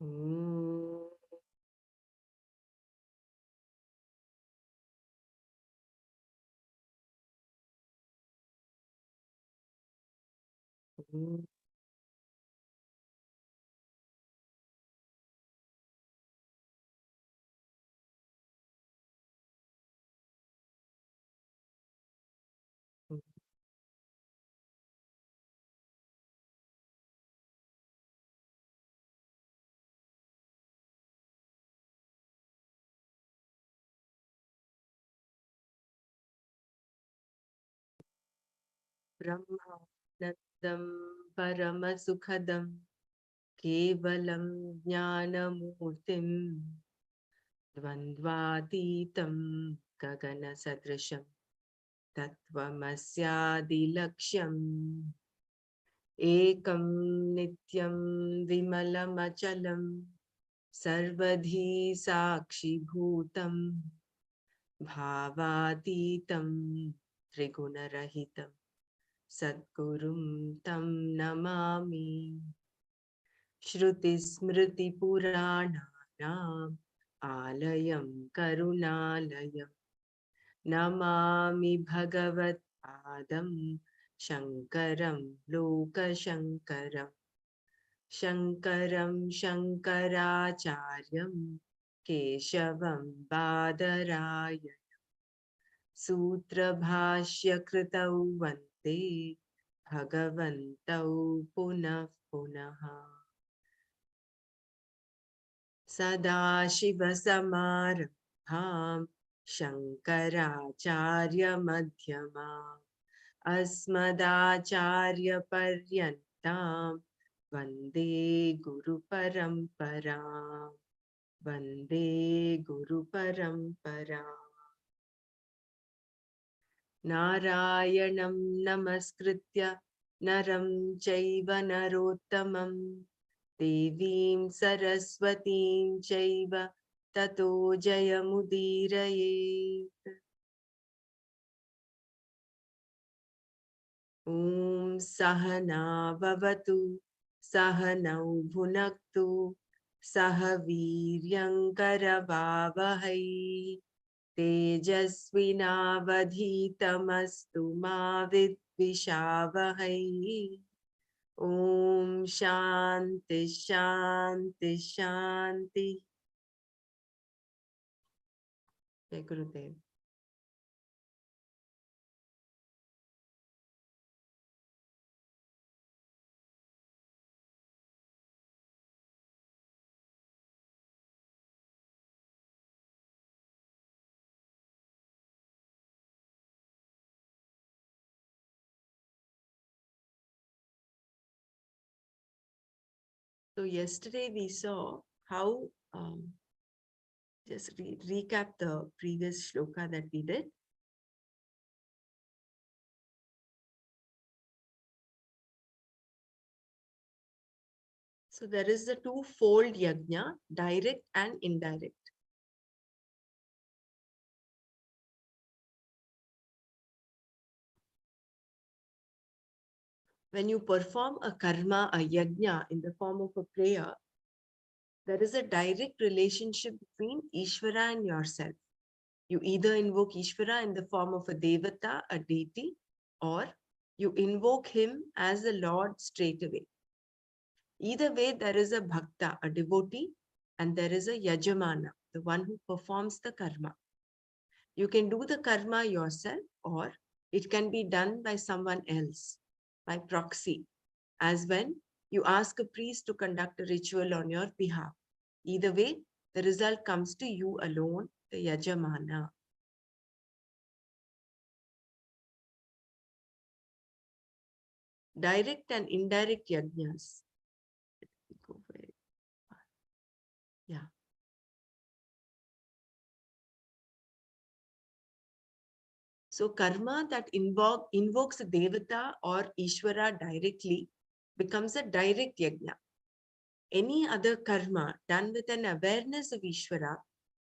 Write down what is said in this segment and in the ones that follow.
Om. Om. Brahmanandam Paramasukhadam Kevalam Jnanamurtim Dvandvatitam Gagana Sadrisham Tattvamasyadilaksham Ekam Nityam Vimalamachalam Sarvadhi Sakshi Bhutam Bhavatitam Trigunarahitam Sadgurum Tam Namami Shrutismritipurananam Alayam Karunalayam Namami Bhagavat Padam Shankaram Lokashankaram Shankaram Shankaracharyam Keshavam Badaraya Sutra Bhashya Kritau Vande Bhagavantau Punah Punaha Sadashivasamarabham Shankaracharya Madhyamam Asmadacharya Paryantam Vande Guru Paramparam Vande Guru Paramparam Narayanam Namaskritya Naram Chaiva Narottamam Devim Saraswatim Chaiva Tato Jayamudiraye Om Sahana Bhavatu Sahanau Bhunaktu Sahaviryankaravavahai Tejasvinavadhitamastu ma vidvishavahai Om Shanti Shanti Shanti. Jai Gurudev. So yesterday we saw how, just recap the previous shloka that we did. So there is the twofold yajna, direct and indirect. When you perform a karma, a yajna in the form of a prayer, there is a direct relationship between Ishvara and yourself. You either invoke Ishvara in the form of a devata, a deity, or you invoke him as the Lord straight away. Either way, there is a bhakta, a devotee, and there is a yajamana, the one who performs the karma. You can do the karma yourself, or it can be done by someone else, by proxy, as when you ask a priest to conduct a ritual on your behalf. Either way, the result comes to you alone, the yajamana. Direct and indirect yajnas. Go for it. Yeah. So karma that invokes a devata or Ishvara directly becomes a direct yajna. Any other karma done with an awareness of Ishvara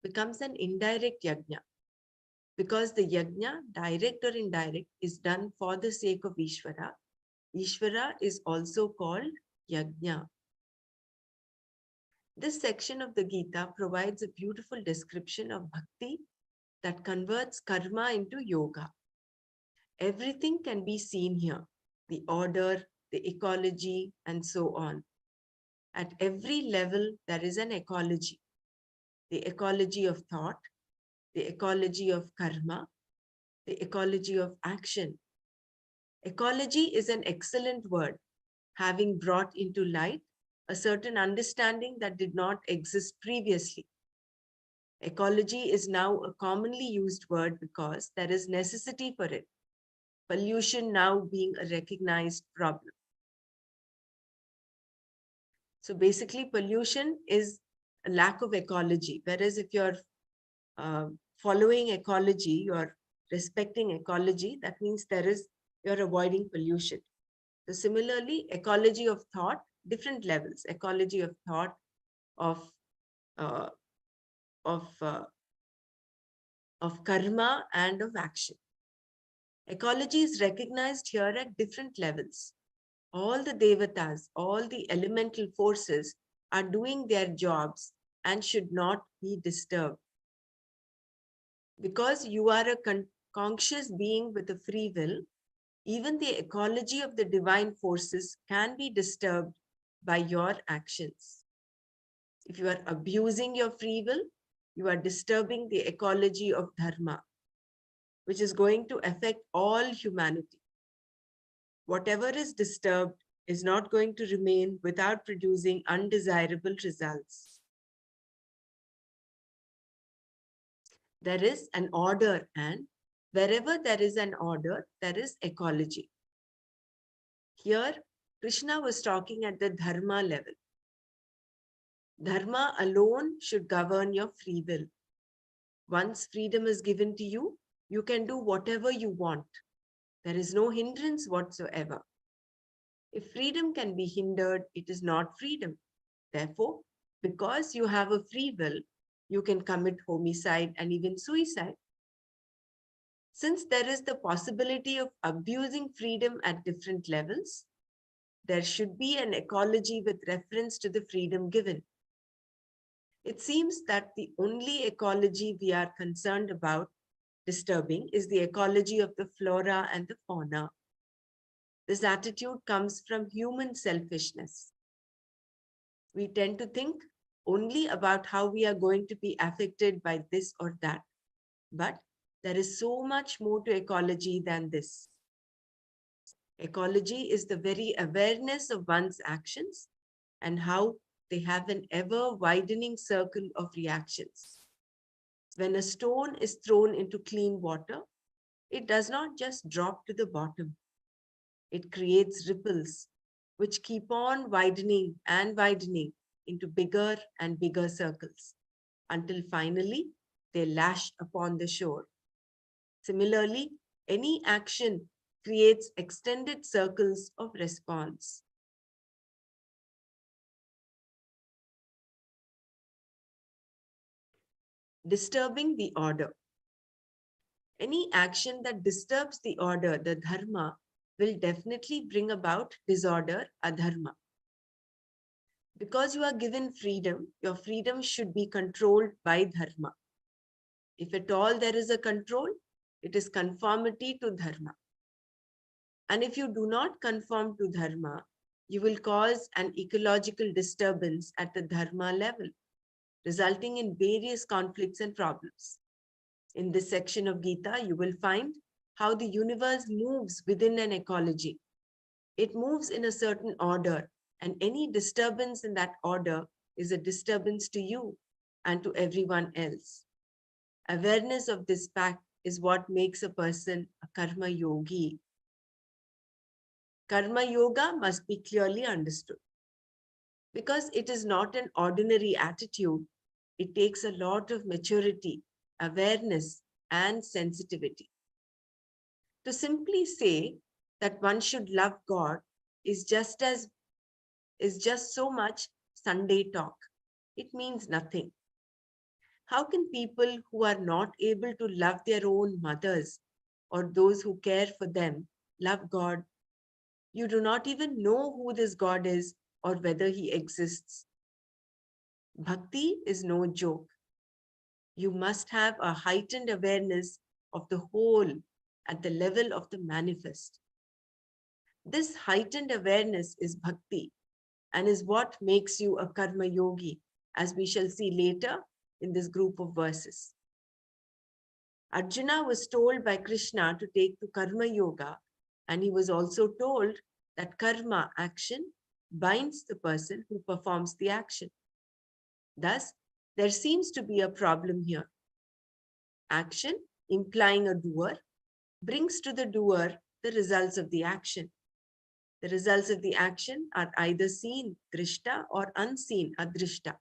becomes an indirect yajna. Because the yajna, direct or indirect, is done for the sake of Ishvara. Ishvara is also called yajna. This section of the Gita provides a beautiful description of bhakti that converts karma into yoga. Everything can be seen here, the order, the ecology, and so on. At every level, there is an ecology, the ecology of thought, the ecology of karma, the ecology of action. Ecology is an excellent word, having brought into light a certain understanding that did not exist previously. Ecology is now a commonly used word because there is necessity for it, pollution now being a recognized problem. So basically, pollution is a lack of ecology, whereas if you're following ecology, you're respecting ecology, that means you're avoiding pollution. So similarly, ecology of thought, different levels, ecology of thought, of uh, of uh, of karma and of action. Ecology is recognized here at different levels. All the devatas, all the elemental forces are doing their jobs and should not be disturbed. Because you are a conscious being with a free will, even the ecology of the divine forces can be disturbed by your actions. If you are abusing your free will, you are disturbing the ecology of dharma, which is going to affect all humanity. Whatever is disturbed is not going to remain without producing undesirable results. There is an order, and wherever there is an order, there is ecology. Here, Krishna was talking at the dharma level. Dharma alone should govern your free will. Once freedom is given to you, you can do whatever you want. There is no hindrance whatsoever. If freedom can be hindered, it is not freedom. Therefore, because you have a free will, you can commit homicide and even suicide. Since there is the possibility of abusing freedom at different levels, there should be an ecology with reference to the freedom given. It seems that the only ecology we are concerned about disturbing is the ecology of the flora and the fauna. This attitude comes from human selfishness. We tend to think only about how we are going to be affected by this or that. But there is so much more to ecology than this. Ecology is the very awareness of one's actions and how they have an ever widening circle of reactions. When a stone is thrown into clean water, it does not just drop to the bottom. It creates ripples which keep on widening and widening into bigger and bigger circles until finally they lash upon the shore. Similarly, any action creates extended circles of response. Disturbing the order. Any action that disturbs the order, the dharma, will definitely bring about disorder, adharma. Because you are given freedom, your freedom should be controlled by dharma. If at all there is a control, it is conformity to dharma. And if you do not conform to dharma, you will cause an ecological disturbance at the dharma level, resulting in various conflicts and problems. In this section of Gita, you will find how the universe moves within an ecology. It moves in a certain order, and any disturbance in that order is a disturbance to you and to everyone else. Awareness of this fact is what makes a person a karma yogi. Karma yoga must be clearly understood because it is not an ordinary attitude. It takes a lot of maturity, awareness, and sensitivity. To simply say that one should love God is just so much Sunday talk. It means nothing. How can people who are not able to love their own mothers or those who care for them love God? You do not even know who this God is or whether he exists. Bhakti is no joke. You must have a heightened awareness of the whole at the level of the manifest. This heightened awareness is bhakti and is what makes you a karma yogi, as we shall see later in this group of verses. Arjuna was told by Krishna to take to karma yoga, and he was also told that karma, action, binds the person who performs the action. Thus, there seems to be a problem here. Action, implying a doer, brings to the doer the results of the action. The results of the action are either seen, drishta, or unseen, adrishta.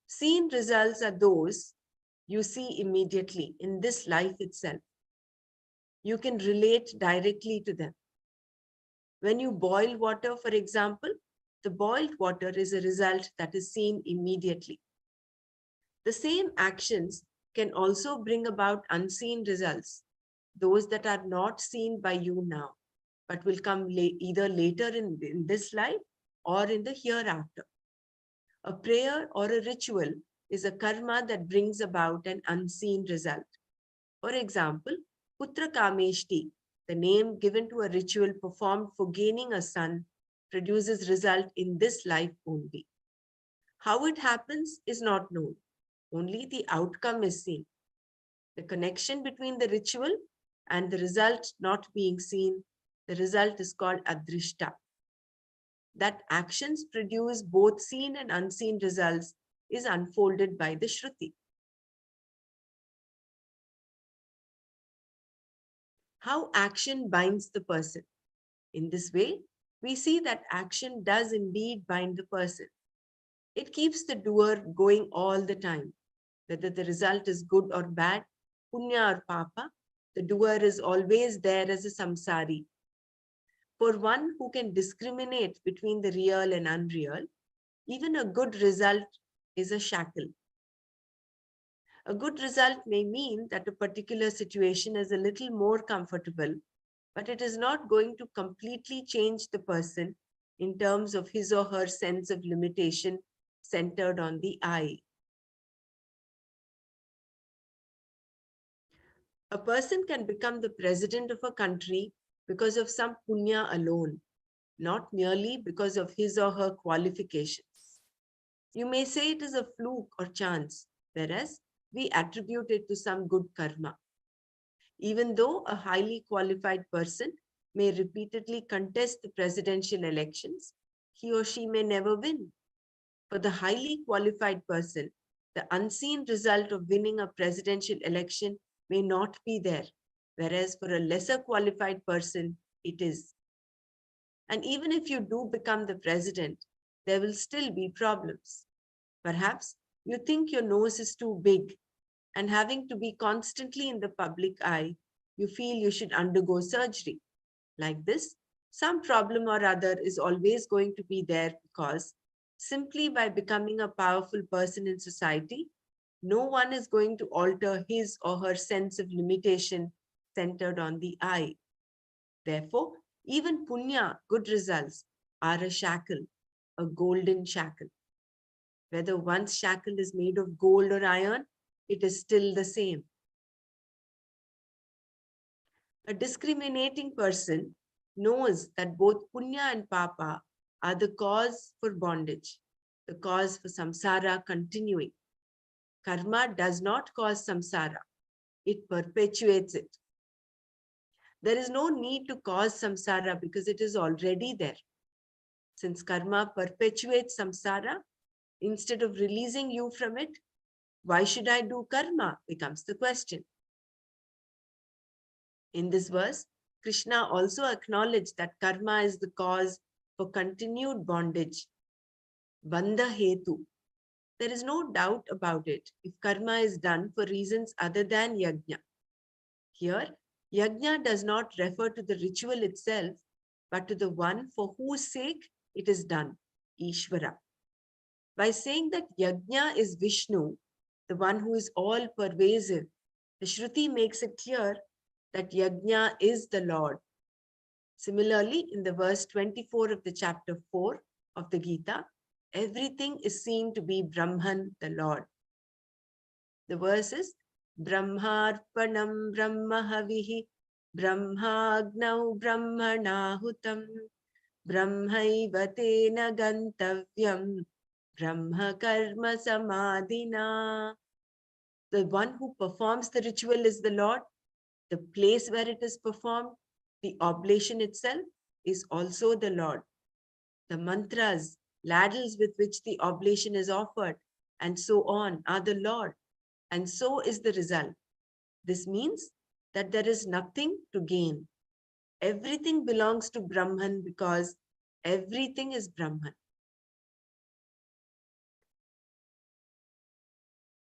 Seen results are those you see immediately in this life itself. You can relate directly to them. When you boil water, for example, the boiled water is a result that is seen immediately. The same actions can also bring about unseen results, those that are not seen by you now, but will come either later in this life or in the hereafter. A prayer or a ritual is a karma that brings about an unseen result. For example, Putra Kameshti, the name given to a ritual performed for gaining a son, produces result in this life only. How it happens is not known. Only the outcome is seen. The connection between the ritual and the result not being seen, the result is called adrishta. That actions produce both seen and unseen results is unfolded by the Shruti. How action binds the person. In this way, we see that action does indeed bind the person. It keeps the doer going all the time. Whether the result is good or bad, punya or papa, the doer is always there as a samsari. For one who can discriminate between the real and unreal, even a good result is a shackle. A good result may mean that a particular situation is a little more comfortable, but it is not going to completely change the person in terms of his or her sense of limitation centered on the I. A person can become the president of a country because of some punya alone, not merely because of his or her qualifications. You may say it is a fluke or chance, whereas we attribute it to some good karma. Even though a highly qualified person may repeatedly contest the presidential elections, he or she may never win. For the highly qualified person, the unseen result of winning a presidential election may not be there, whereas for a lesser qualified person, it is. And even if you do become the president, there will still be problems. Perhaps you think your nose is too big, and having to be constantly in the public eye, you feel you should undergo surgery. Like this, some problem or other is always going to be there because simply by becoming a powerful person in society, no one is going to alter his or her sense of limitation centered on the I. Therefore, even punya, good results, are a shackle, a golden shackle. Whether one's shackle is made of gold or iron, it is still the same. A discriminating person knows that both punya and papa are the cause for bondage, the cause for samsara continuing. Karma does not cause samsara, it perpetuates it. There is no need to cause samsara because it is already there. Since karma perpetuates samsara, instead of releasing you from it, why should I do karma? Becomes the question. In this verse, Krishna also acknowledged that karma is the cause for continued bondage. Bandha hetu. There is no doubt about it if karma is done for reasons other than yajna. Here, yajna does not refer to the ritual itself, but to the one for whose sake it is done, Ishvara. By saying that yajna is Vishnu, the one who is all pervasive, the Shruti makes it clear that yajna is the Lord. Similarly, in the verse 24 of the chapter 4 of the Gita, everything is seen to be Brahman, the Lord. The verse is Brahmarpanam Brahmahavihi Brahmagnau Brahmanahutam Brahmaiva tena gantavyam Brahma karma samadhina. The one who performs the ritual is the Lord. The place where it is performed, the oblation itself, is also the Lord. The mantras, ladles with which the oblation is offered, and so on, are the Lord. And so is the result. This means that there is nothing to gain. Everything belongs to Brahman because everything is Brahman.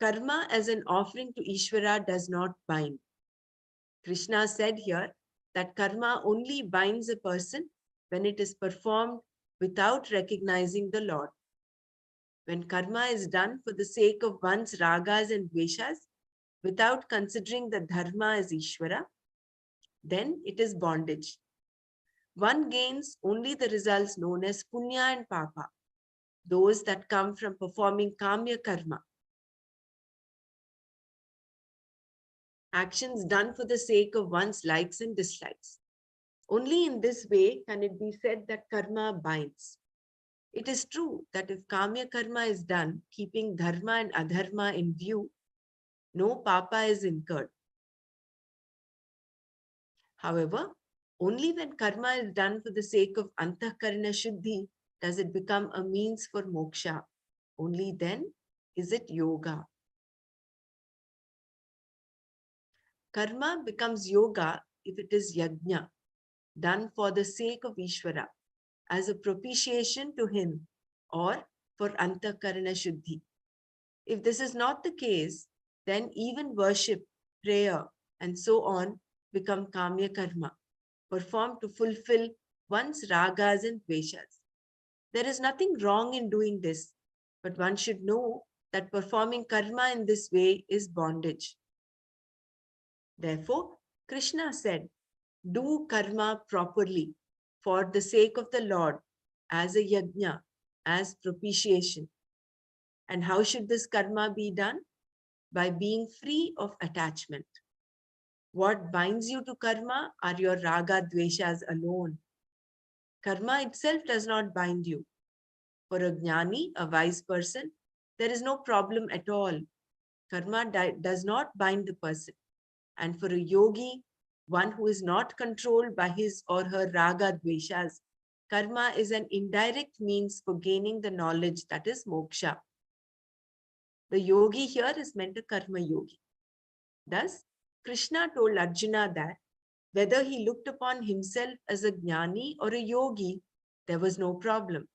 Karma as an offering to Ishvara does not bind. Krishna said here that karma only binds a person when it is performed without recognizing the Lord. When karma is done for the sake of one's ragas and dveshas, without considering the dharma as Ishvara, then it is bondage. One gains only the results known as punya and papa, those that come from performing kamya karma. Actions done for the sake of one's likes and dislikes. Only in this way can it be said that karma binds. It is true that if kamya karma is done, keeping dharma and adharma in view, no papa is incurred. However, only when karma is done for the sake of antahkarana shuddhi does it become a means for moksha. Only then is it yoga. Karma becomes yoga if it is yajna, done for the sake of Ishvara, as a propitiation to him or for antahkarana shuddhi. If this is not the case, then even worship, prayer, and so on become kamya karma, performed to fulfill one's ragas and dveshas. There is nothing wrong in doing this, but one should know that performing karma in this way is bondage. Therefore, Krishna said, do karma properly for the sake of the Lord as a yajna, as propitiation. And how should this karma be done? By being free of attachment. What binds you to karma are your raga dveshas alone. Karma itself does not bind you. For a jnani, a wise person, there is no problem at all. Karma does not bind the person. And for a yogi, one who is not controlled by his or her raga dveshas, karma is an indirect means for gaining the knowledge that is moksha. The yogi here is meant a karma yogi. Thus, Krishna told Arjuna that whether he looked upon himself as a jnani or a yogi, there was no problem.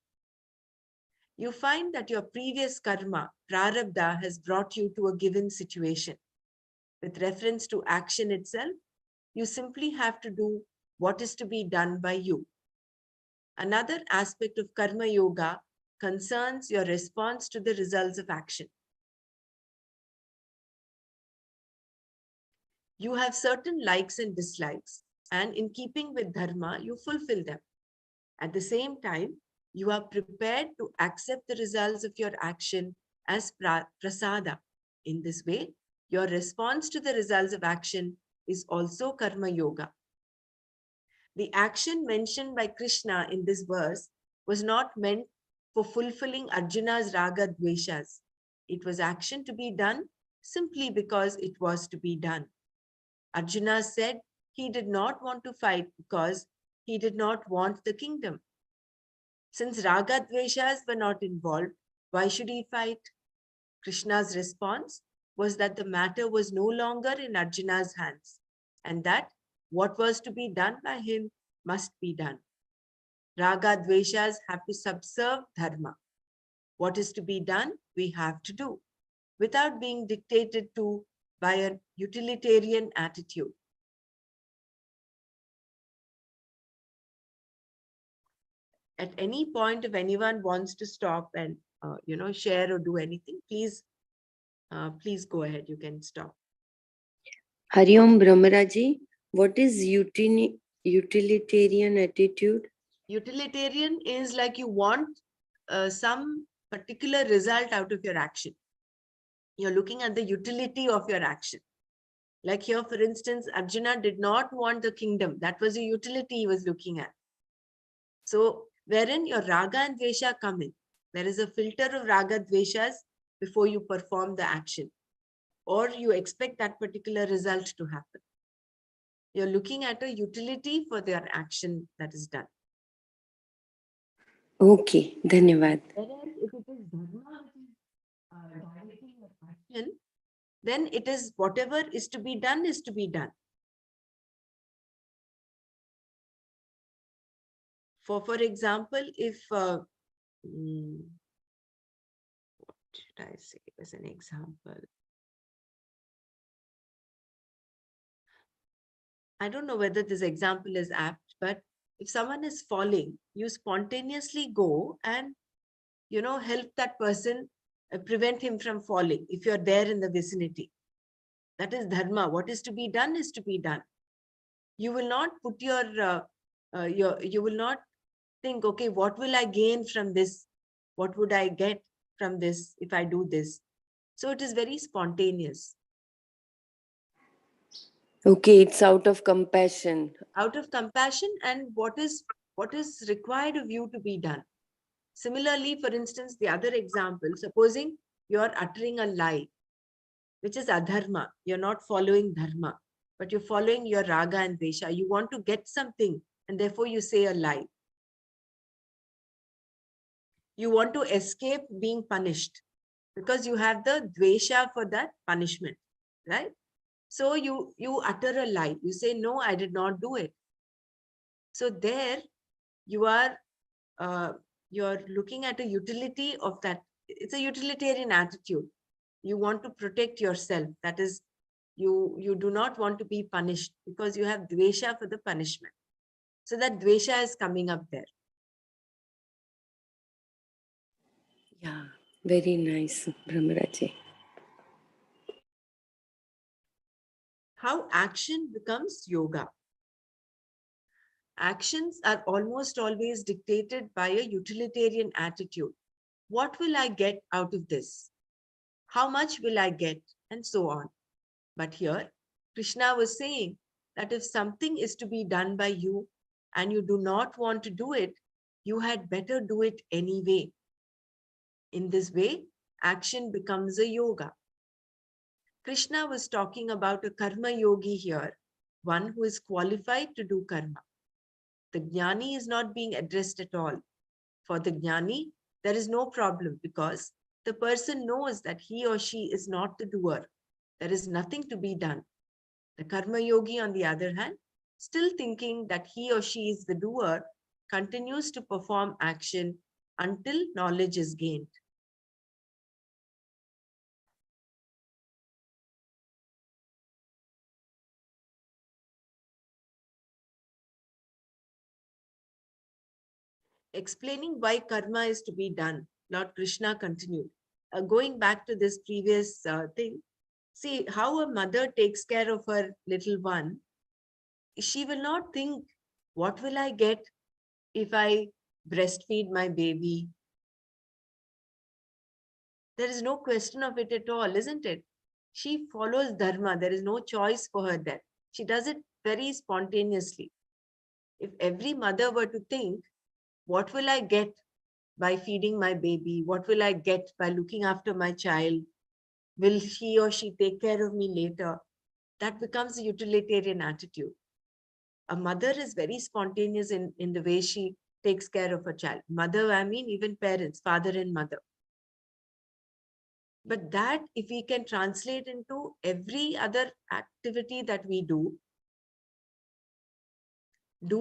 You find that your previous karma, prarabdha, has brought you to a given situation. With reference to action itself, you simply have to do what is to be done by you. Another aspect of karma yoga concerns your response to the results of action. You have certain likes and dislikes, and in keeping with dharma, you fulfill them. At the same time, you are prepared to accept the results of your action as prasada. In this way, your response to the results of action is also karma yoga. The action mentioned by Krishna in this verse was not meant for fulfilling Arjuna's raga dveshas. It was action to be done simply because it was to be done. Arjuna said he did not want to fight because he did not want the kingdom. Since raga dveshas were not involved, why should he fight? Krishna's response was that the matter was no longer in Arjuna's hands and that what was to be done by him must be done. Raga dveshas have to subserve dharma. What is to be done, we have to do, without being dictated to by a utilitarian attitude. At any point, if anyone wants to stop and share or do anything, please go ahead. You can stop. Hari Om Brahmaraji, what is utilitarian attitude? Utilitarian is like you want some particular result out of your action. You're looking at the utility of your action. Like here, for instance, Arjuna did not want the kingdom. That was the utility he was looking at. So, wherein your raga and dvesha come in. There is a filter of raga dveshas before you perform the action, or you expect that particular result to happen. You're looking at a utility for their action that is done. Okay, धन्यवाद. Whereas if it is dharma, which is directing your action, then it is whatever is to be done is to be done. For example, if what should I say as an example? I don't know whether this example is apt, but if someone is falling, you spontaneously go and help that person, prevent him from falling if you're there in the vicinity. That is dharma. What is to be done is to be done. You will not put you will not think, okay, what will I gain from this? What would I get from this if I do this? So it is very spontaneous. Okay, it's out of compassion. Out of compassion and what is required of you to be done. Similarly, for instance, the other example, supposing you're uttering a lie, which is adharma. You're not following dharma, but you're following your raga and dvesha. You want to get something and therefore you say a lie. You want to escape being punished because you have the dvesha for that punishment, right? So you utter a lie. You say, no, I did not do it. So there you are, you're looking at a utility of that. It's a utilitarian attitude. You want to protect yourself. That is, you do not want to be punished because you have dvesha for the punishment. So that dvesha is coming up there. Yeah, very nice, Brahmaraji. How action becomes yoga. Actions are almost always dictated by a utilitarian attitude. What will I get out of this? How much will I get? And so on. But here, Krishna was saying that if something is to be done by you and you do not want to do it, you had better do it anyway. In this way, action becomes a yoga. Krishna was talking about a karma yogi here, one who is qualified to do karma. The jnani is not being addressed at all. For the jnani, there is no problem because the person knows that he or she is not the doer. There is nothing to be done. The karma yogi, on the other hand, still thinking that he or she is the doer, continues to perform action until knowledge is gained. Explaining why karma is to be done, Lord Krishna continued. Going back to this previous thing, see how a mother takes care of her little one. She will not think, what will I get if I breastfeed my baby? There is no question of it at all, isn't it? She follows dharma. There is no choice for her there. She does it very spontaneously. If every mother were to think, what will I get by feeding my baby? What will I get by looking after my child? Will he or she take care of me later? That becomes a utilitarian attitude. A mother is very spontaneous in the way she takes care of her child. Mother, I mean, even parents, father and mother. But that, if we can translate into every other activity that we do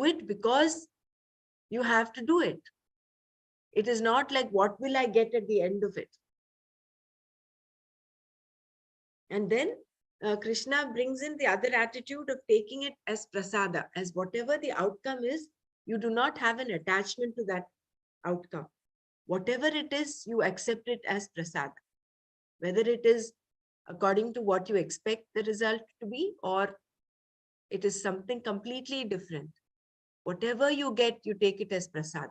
it because you have to do it. It is not like, what will I get at the end of it? And then Krishna brings in the other attitude of taking it as prasada, as whatever the outcome is, you do not have an attachment to that outcome. Whatever it is, you accept it as prasada. Whether it is according to what you expect the result to be, or it is something completely different. Whatever you get, you take it as prasada.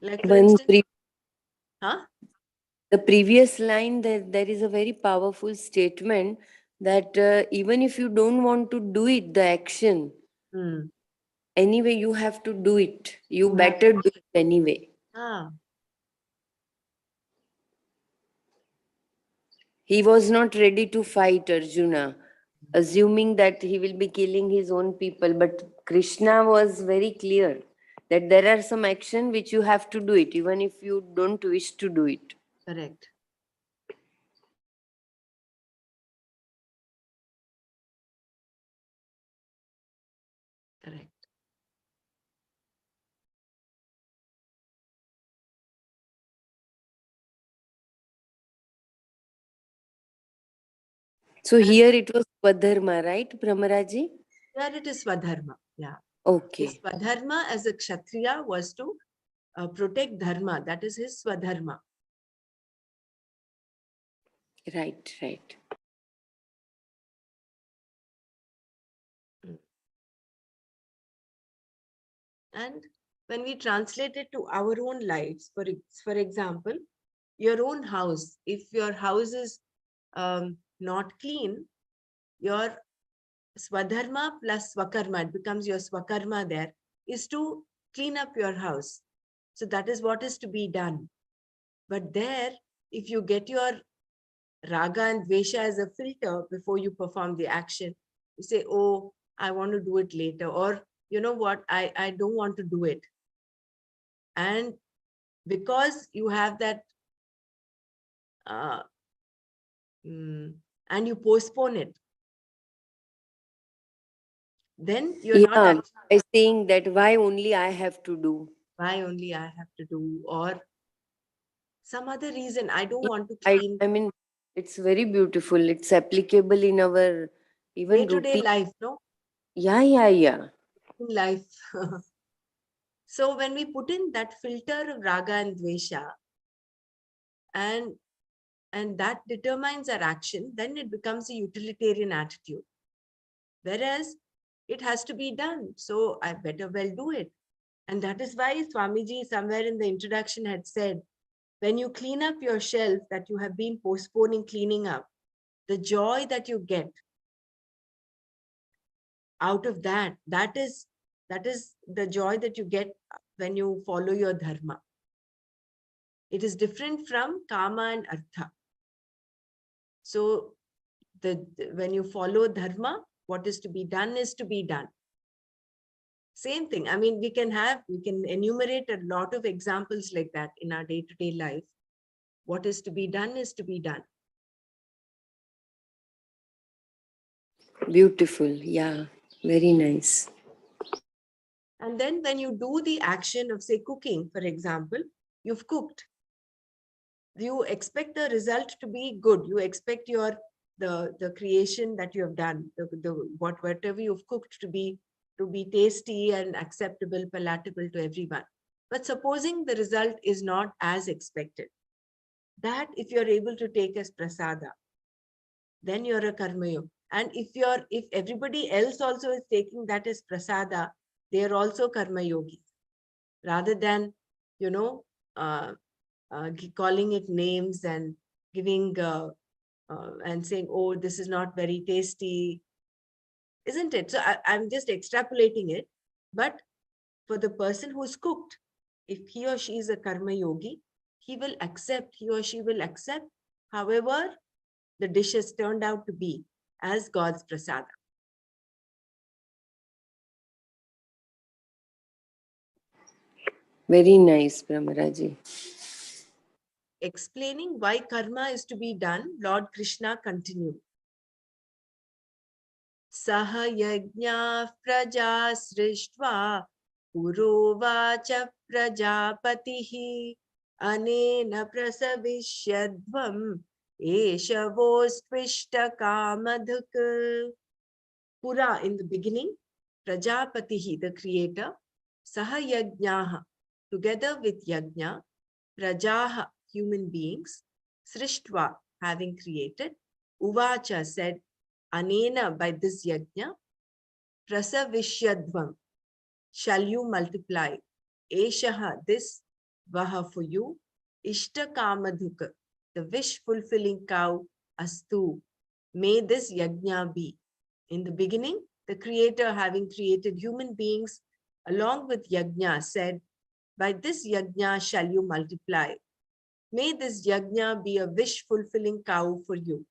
Like for One instance, huh? the previous line, there is a very powerful statement that even if you don't want to do it, the action, Hmm. anyway, you have to do it. You You have better do it anyway. ah, He was not ready to fight Arjuna, assuming that he will be killing his own people. But Krishna was very clear that there are some action which you have to do it, even if you don't wish to do it. correct. Correct. So And here it was Swadharma, right, Brahmaraji? here it is Swadharma. Yeah. His Okay, Swadharma as a Kshatriya was to protect Dharma. That is his Swadharma. right, right. Mm. And when we translate it to our own lives, for example, your own house, if your house is not clean, your Swadharma plus Swakarma, it becomes your Swakarma there, is to clean up your house. So that is what is to be done. But there, if you get your Raga and Dvesha as a filter before you perform the action, you say, oh, I want to do it later. Or, you know what, I don't want to do it. And because you have that, uh, and you postpone it, then you're not Yeah, actually, by saying that why only I have to do. why only I have to do, or some other reason, I don't want to I, clean I mean, it's very beautiful. It's applicable in our even day-to-day routine. life, no? Yeah, yeah, yeah. In life. So when we put in that filter of Raga and Dvesha, and that determines our action, then it becomes a utilitarian attitude. Whereas it has to be done, so I better well do it. And that is why Swamiji somewhere in the introduction had said, when you clean up your shelf that you have been postponing cleaning up, the joy that you get out of that, that is the joy that you get when you follow your dharma. It is different from kama and artha. So when you follow dharma, what is to be done is to be done. Same thing. I mean, we can enumerate a lot of examples like that in our day-to-day life. What is to be done is to be done. Beautiful. Yeah, very nice. And then when you do the action of, say, cooking, for example, you've cooked. You expect the result to be good. You expect the creation that you have done, whatever you've cooked to be tasty and acceptable, palatable to everyone. But supposing the result is not as expected, that if you're able to take as prasada, then you're a karma yogi. And if everybody else also is taking that as prasada, they are also karma yogis, rather than, you know, uh, calling it names and giving and saying, oh, this is not very tasty, isn't it? So I'm just extrapolating it. But for the person who's cooked, if he or she is a karma yogi, he or she will accept however the dish has turned out to be as God's prasada. Very nice, Brahmaraji. Explaining why karma is to be done, Lord Krishna continued. Saha yajna praja srishtva purovacha prajapatihi anena prasavishyadvam eshavostvishta kamadhuk. Pura, in the beginning, Prajapatihi, the creator, Saha Yajnaha, together with Yajna, Prajaha, human beings, Srishtva, having created, Uvacha said, Anena, by this Yajna, Prasavishyadvam, shall you multiply, Eshaha, this, vaha for you, Ishta Kamadhuka, the wish-fulfilling cow, Astu. May this yajna be. In the beginning, the Creator, having created human beings along with yajna, said, by this yajna shall you multiply. May this yajna be a wish-fulfilling cow for you.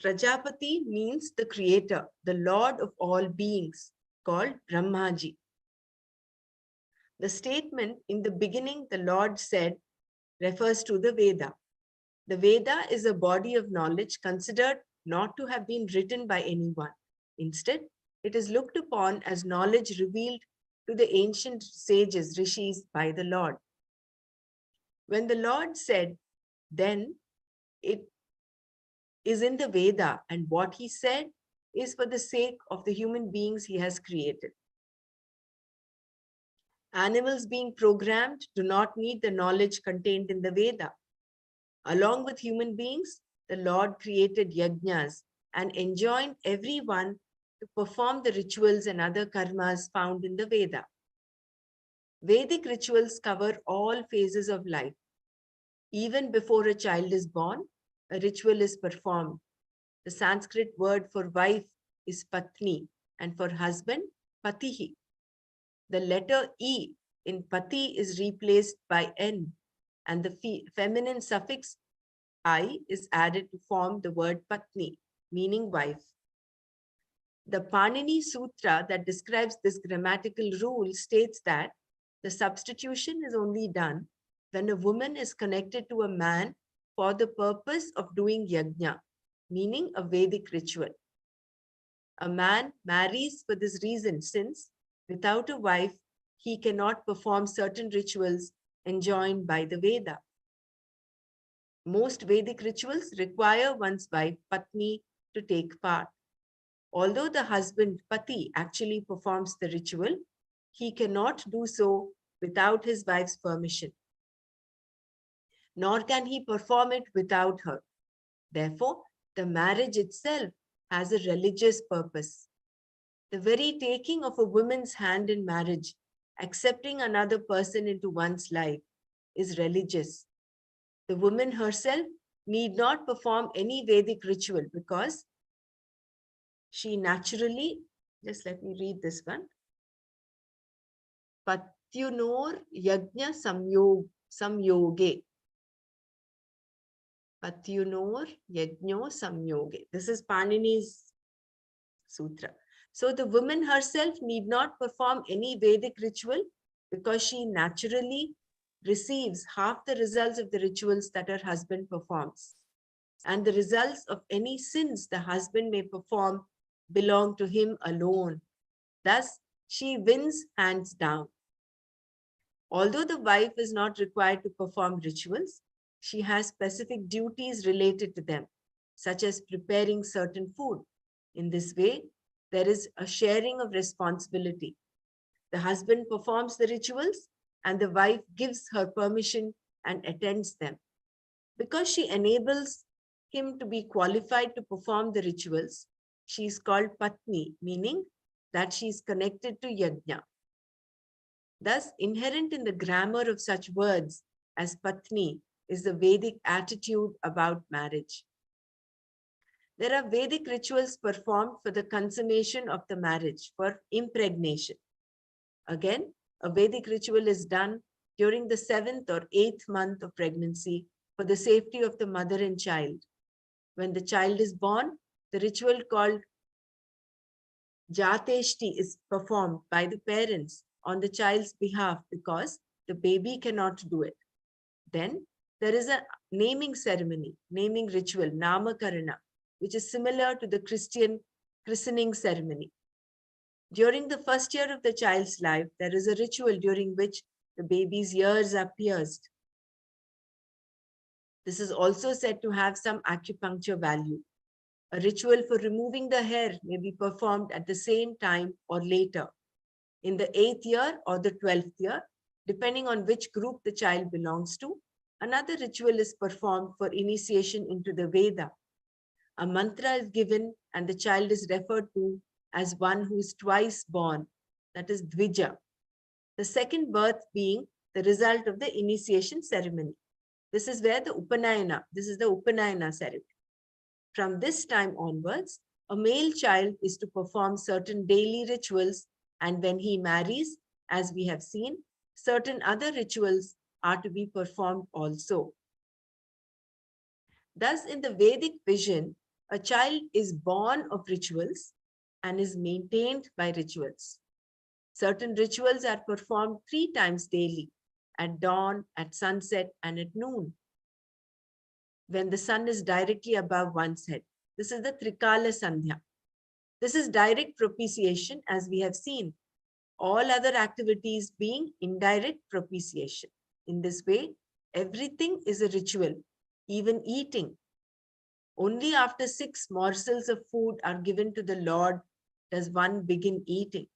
Prajapati means the creator, the lord of all beings, called Brahmaji. The statement, in the beginning the Lord said, refers to the Veda. The Veda is a body of knowledge considered not to have been written by anyone. Instead, it is looked upon as knowledge revealed to the ancient sages, rishis, by the Lord. When the Lord said, then it is in the Veda, and what he said is for the sake of the human beings he has created. Animals being programmed do not need the knowledge contained in the Veda. Along with human beings, the Lord created yajnas and enjoined everyone to perform the rituals and other karmas found in the Veda. Vedic rituals cover all phases of life. Even before a child is born, a ritual is performed. The Sanskrit word for wife is patni and for husband, patihi. The letter E in pati is replaced by N, and the feminine suffix I is added to form the word patni, meaning wife. The Panini Sutra that describes this grammatical rule states that the substitution is only done when a woman is connected to a man for the purpose of doing yajna, meaning a Vedic ritual. A man marries for this reason, since without a wife, he cannot perform certain rituals enjoined by the Veda. Most Vedic rituals require one's wife, Patni, to take part. Although the husband, Pati, actually performs the ritual, he cannot do so without his wife's permission, nor can he perform it without her. Therefore, the marriage itself has a religious purpose. The very taking of a woman's hand in marriage, accepting another person into one's life, is religious. The woman herself need not perform any Vedic ritual because she naturally, just let me read this one, Patyunor Yajna Samyoge. Patyunor Yajno Samyoge. This is Panini's sutra. So the woman herself need not perform any Vedic ritual because she naturally receives half the results of the rituals that her husband performs. And the results of any sins the husband may perform belong to him alone. Thus, she wins hands down. Although the wife is not required to perform rituals, she has specific duties related to them, such as preparing certain food. In this way, there is a sharing of responsibility. The husband performs the rituals and the wife gives her permission and attends them. Because she enables him to be qualified to perform the rituals, she is called Patni, meaning that she is connected to Yajna. Thus, inherent in the grammar of such words as Patni is the Vedic attitude about marriage. There are Vedic rituals performed for the consummation of the marriage, for impregnation. Again, a Vedic ritual is done during the 7th or 8th month of pregnancy for the safety of the mother and child. When the child is born, the ritual called Jateshti is performed by the parents on the child's behalf because the baby cannot do it. Then there is a naming ceremony, naming ritual, Namakarana, which is similar to the Christian christening ceremony. During the first year of the child's life, there is a ritual during which the baby's ears are pierced. This is also said to have some acupuncture value. A ritual for removing the hair may be performed at the same time or later, in the 8th year or the 12th year, depending on which group the child belongs to. Another ritual is performed for initiation into the Veda. A mantra is given and the child is referred to as one who is twice born, that is Dvija. The second birth being the result of the initiation ceremony. This is where the Upanayana ceremony. From this time onwards, a male child is to perform certain daily rituals, and when he marries, as we have seen, certain other rituals are to be performed also. Thus, in the Vedic vision, a child is born of rituals and is maintained by rituals. Certain rituals are performed 3 times daily, at dawn, at sunset, and at noon, when the sun is directly above one's head. This is the Trikala Sandhya. This is direct propitiation, as we have seen. All other activities being indirect propitiation. In this way, everything is a ritual, even eating. Only after 6 morsels of food are given to the Lord does one begin eating.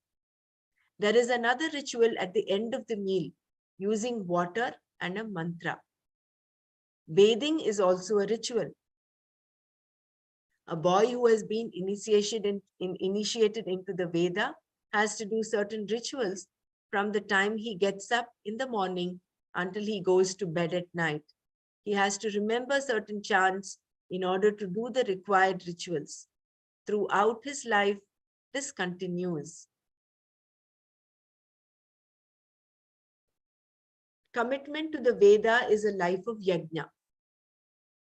There is another ritual at the end of the meal, using water and a mantra. Bathing is also a ritual. A boy who has been initiated into the Veda has to do certain rituals from the time he gets up in the morning until he goes to bed at night. He has to remember certain chants in order to do the required rituals. Throughout his life, this continues. Commitment to the Veda is a life of yajna.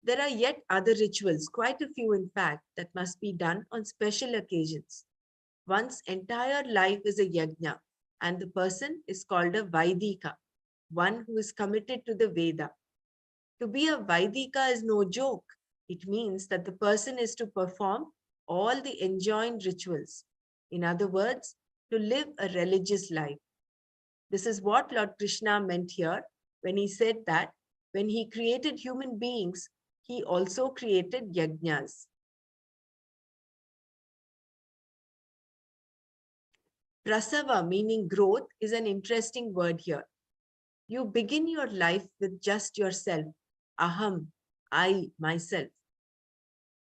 There are yet other rituals, quite a few in fact, that must be done on special occasions. One's entire life is a yajna, and the person is called a Vaidika, one who is committed to the Veda. To be a Vaidika is no joke. It means that the person is to perform all the enjoined rituals. In other words, to live a religious life. This is what Lord Krishna meant here when he said that when he created human beings, he also created yajnas. Prasava, meaning growth, is an interesting word here. You begin your life with just yourself, aham, I, myself.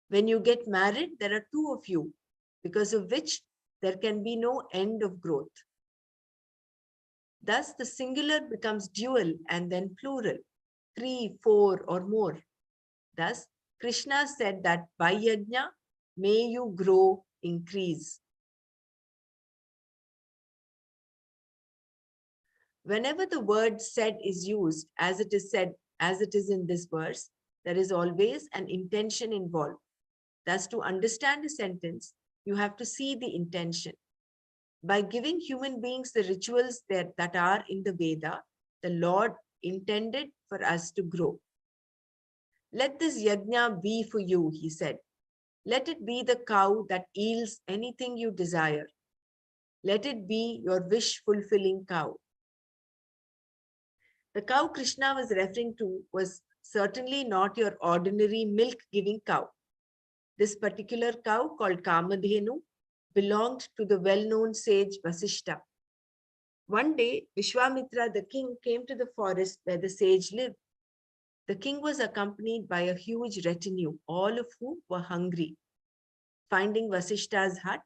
When you get married, there are 2 of you, because of which there can be no end of growth. Thus, the singular becomes dual and then plural, 3, 4, or more. Thus, Krishna said that by yajna, may you grow, increase. Whenever the word said is used, as it is in this verse, there is always an intention involved. Thus, to understand a sentence, you have to see the intention. By giving human beings the rituals that are in the Veda, the Lord intended for us to grow. Let this yajna be for you, he said. Let it be the cow that yields anything you desire. Let it be your wish-fulfilling cow. The cow Krishna was referring to was certainly not your ordinary milk-giving cow. This particular cow, called Kamadhenu, belonged to the well-known sage Vasishta. One day, Vishwamitra, the king, came to the forest where the sage lived. The king was accompanied by a huge retinue, all of whom were hungry. Finding Vasishta's hut,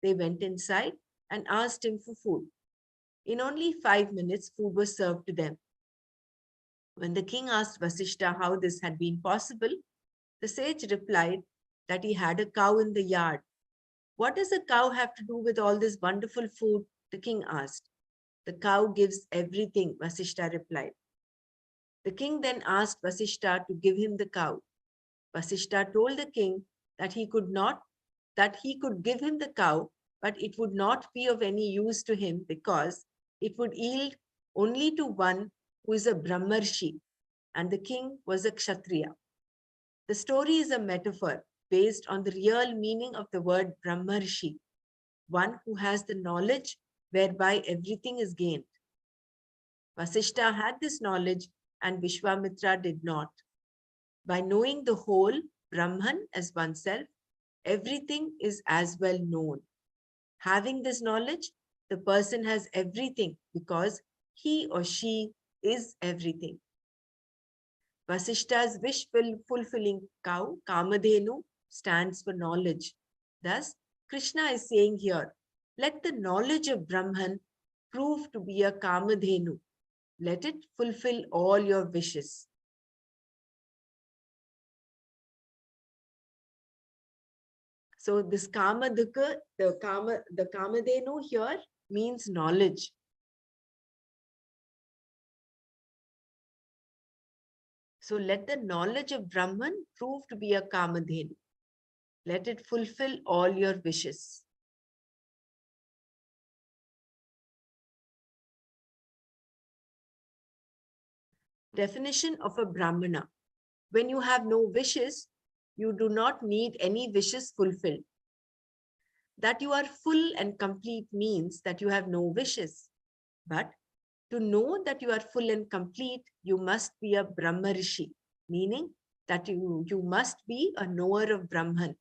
they went inside and asked him for food. In only 5 minutes, food was served to them. When the king asked Vasishta how this had been possible, the sage replied that he had a cow in the yard. What does a cow have to do with all this wonderful food? The king asked. The cow gives everything, Vasishta replied. The king then asked Vasishta to give him the cow. Vasishta told the king that he could give him the cow, but it would not be of any use to him because it would yield only to one who is a Brahmarshi, and the king was a Kshatriya. The story is a metaphor based on the real meaning of the word Brahmarshi, one who has the knowledge whereby everything is gained. Vasishta had this knowledge and Vishwamitra did not. By knowing the whole, Brahman, as oneself, everything is as well known. Having this knowledge, the person has everything because he or she is everything. Vasishta's wish-fulfilling cow, Kamadhenu, stands for knowledge. Thus, Krishna is saying here Let the knowledge of Brahman prove to be a Kamadhenu. Let it fulfill all your wishes. So this Kamadhaka, the Kamadhenu here means knowledge. So let the knowledge of Brahman prove to be a Kamadhenu. Let it fulfill all your wishes. Definition of a Brahmana. When you have no wishes, you do not need any wishes fulfilled. That you are full and complete means that you have no wishes. But to know that you are full and complete, you must be a Brahma Rishi, meaning that you must be a knower of Brahman,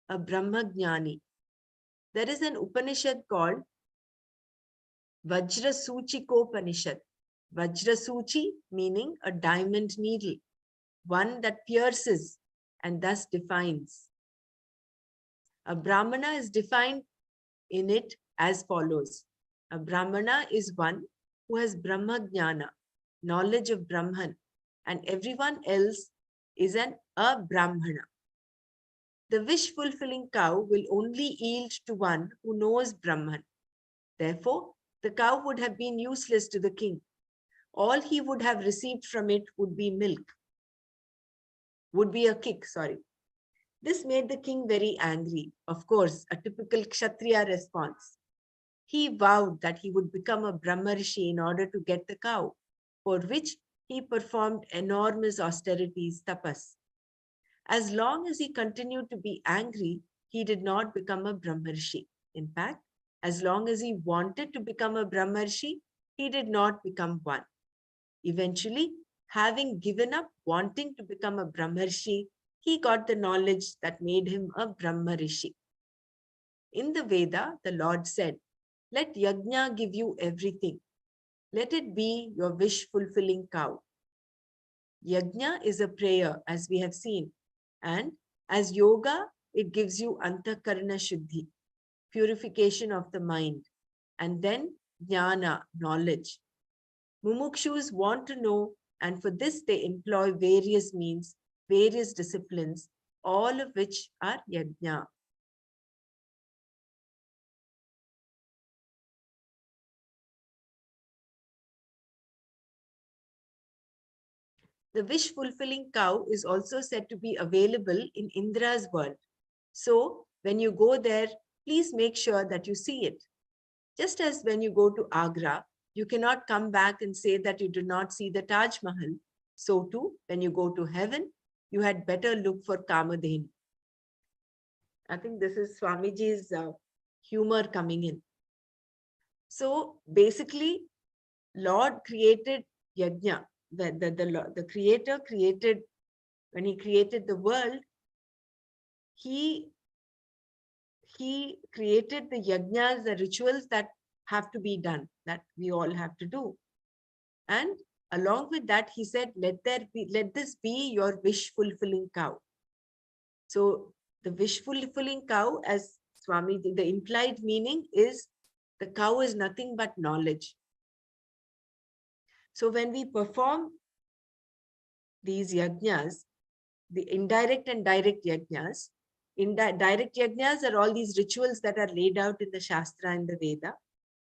a Brahma Jnani. There is an Upanishad called Vajrasuchikopanishad. Vajrasuchi meaning a diamond needle, one that pierces and thus defines. A Brahmana is defined in it as follows. A Brahmana is one who has Brahma Jnana, knowledge of Brahman, and everyone else is an Abrahmana. The wish-fulfilling cow will only yield to one who knows Brahman. Therefore, the cow would have been useless to the king. All he would have received from it would be milk, would be a kick, sorry. This made the king very angry. Of course, a typical Kshatriya response. He vowed that he would become a Brahmarishi in order to get the cow, for which he performed enormous austerities, tapas. As long as he continued to be angry, he did not become a Brahmarishi. In fact, as long as he wanted to become a Brahmarishi, he did not become one. Eventually, having given up wanting to become a Brahmarishi, he got the knowledge that made him a Brahmarishi. In the Veda, the Lord said, let Yajna give you everything. Let it be your wish-fulfilling cow. Yajna is a prayer, as we have seen. And as yoga, it gives you antakarana shuddhi, purification of the mind. And then jnana, knowledge. Mumukshus want to know, and for this they employ various means, various disciplines, all of which are yajna. The wish-fulfilling cow is also said to be available in Indra's world. So when you go there, please make sure that you see it. Just as when you go to Agra, you cannot come back and say that you did not see the Taj Mahal. So too, when you go to heaven, you had better look for Kamadhenu. I think this is Swamiji's humor coming in. So basically, Lord created Yajna. The creator created, when he created the world, he created the yajnas, the rituals that have to be done, that we all have to do. And along with that, he said, let this be your wish-fulfilling cow. So the wish-fulfilling cow, as Swami, the implied meaning is the cow is nothing but knowledge. So when we perform these yajnas, the indirect and direct yajnas, direct yajnas are all these rituals that are laid out in the Shastra and the Veda.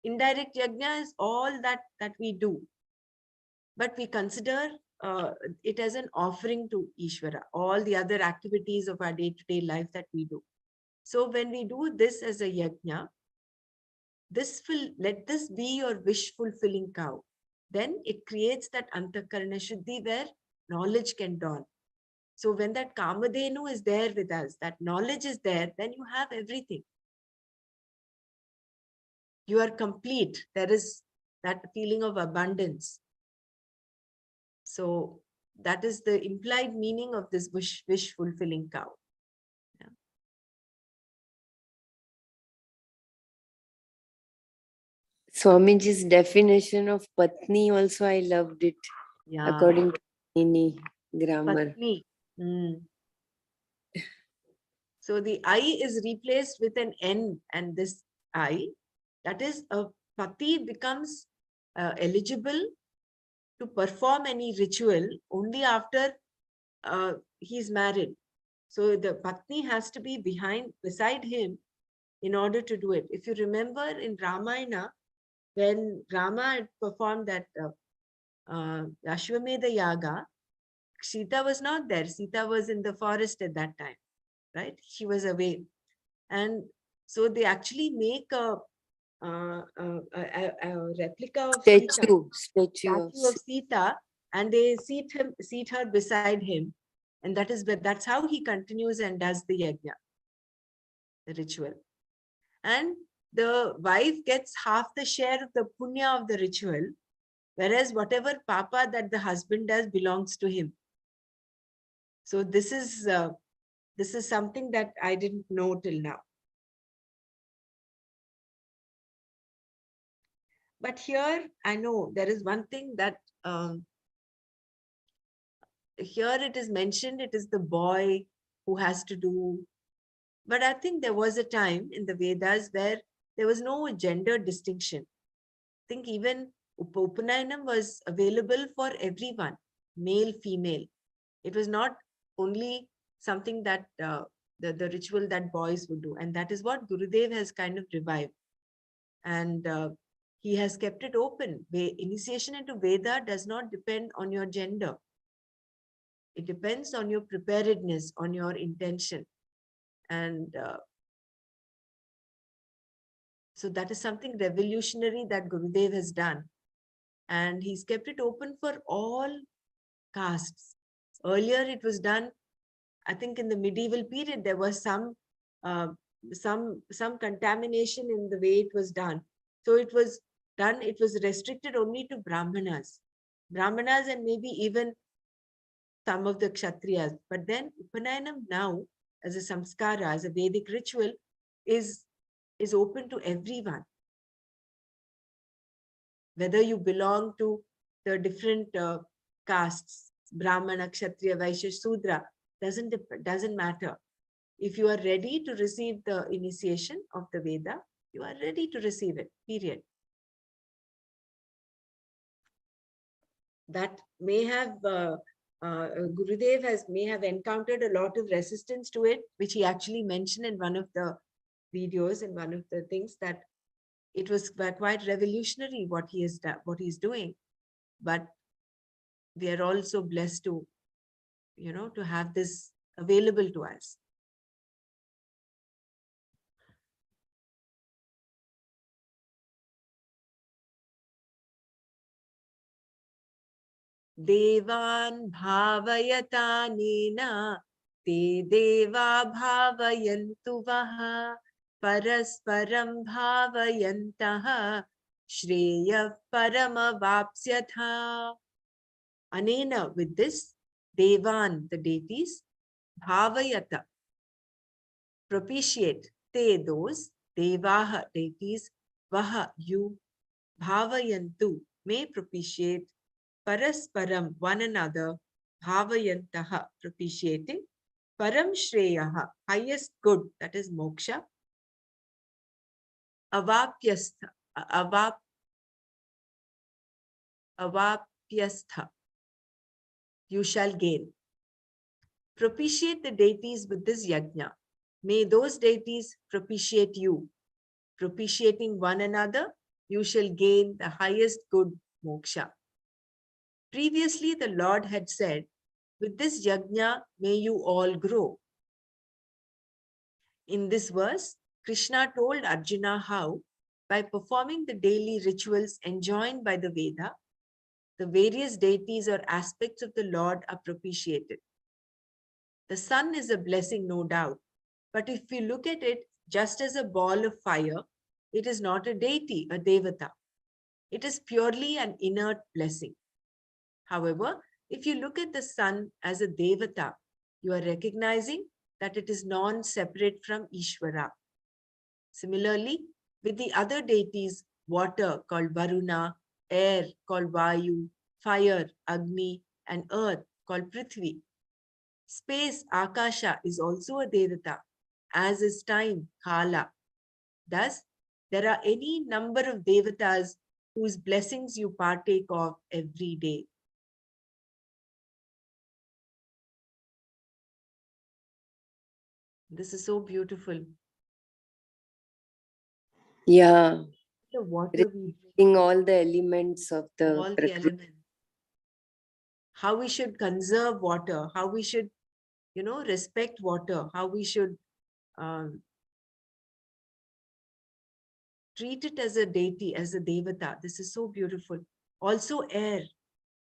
Indirect yajna is all that we do. But we consider it as an offering to Ishvara, all the other activities of our day-to-day life that we do. So when we do this as a yajna, let this be your wish-fulfilling cow. Then it creates that antakarana shuddhi where knowledge can dawn. So when that Kamadhenu is there with us, that knowledge is there, then you have everything. You are complete. There is that feeling of abundance. So that is the implied meaning of this wish-fulfilling cow. Yeah. Swamiji's definition of Patni also, I loved it. Yeah. According to any grammar. Patni. So the I is replaced with an N and this I. That is, a pati becomes eligible to perform any ritual only after he's married. So the patni has to be beside him in order to do it. If you remember in Ramayana, when Rama had performed that Ashwamedha Yaga, Sita was not there. Sita was in the forest at that time, right? She was away. And so they actually make a replica of Sita, Statue of statue of Sita, and they seat her beside him. And that's how he continues and does the yajna, the ritual. And the wife gets half the share of the punya of the ritual, whereas whatever papa that the husband does belongs to him. So this is something that I didn't know till now. But here I know there is one thing that here it is mentioned, it is the boy who has to do. But I think there was a time in the Vedas where there was no gender distinction. I think even Upanayana was available for everyone, male, female. It was not only something that the ritual that boys would do. And that is what Gurudev has kind of revived. And he has kept it open. Initiation into Veda does not depend on your gender. It depends on your preparedness, on your intention. And so that is something revolutionary that Gurudev has done. And he's kept it open for all castes. Earlier it was done, I think in the medieval period, there was uh, some contamination in the way it was done. So it was restricted only to Brahmanas. Brahmanas and maybe even some of the Kshatriyas. But then Upanayanam now, as a samskara, as a Vedic ritual, is open to everyone. Whether you belong to the different castes, Brahmana, Kshatriya, Vaishya, Sudra, doesn't matter. If you are ready to receive the initiation of the Veda, you are ready to receive it, period. That may have, Gurudev may have encountered a lot of resistance to it, which he actually mentioned in one of the videos, and one of the things that it was quite revolutionary what he is what he's doing. But we are also blessed to, to have this available to us. Devan bhavayatanena te deva bhavayantu vaha parasparam bhavayantaha shreya paramavapsyatha. Anena, with this, devan, the deities, bhavayata, propitiate, te, those, devaha, deities, vaha, you, bhavayantu, may propitiate, parasparam, one another, bhavayantaha, propitiating, param shreyaha, highest good, that is moksha, avapyastha, avapyastha, you shall gain. Propitiate the deities with this yajna. May those deities propitiate you. Propitiating one another, you shall gain the highest good, moksha. Previously, the Lord had said, with this yajna, may you all grow. In this verse, Krishna told Arjuna how, by performing the daily rituals enjoined by the Veda, the various deities or aspects of the Lord are propitiated. The sun is a blessing, no doubt, but if we look at it just as a ball of fire, it is not a deity, a devata. It is purely an inert blessing. However, if you look at the sun as a devata, you are recognizing that it is non-separate from Ishvara. Similarly, with the other deities, water called Varuna, air called Vayu, fire, Agni, and earth called Prithvi. Space, Akasha, is also a devata, as is time, Kala. Thus, There are any number of devatas whose blessings you partake of every day. This is so beautiful. Yeah, The water we respecting all the elements of drink, the all the Prakriti. elements, how we should conserve water, how we should, respect water, how we should um, treat it as a deity, as a devata. This is so beautiful. Also, air.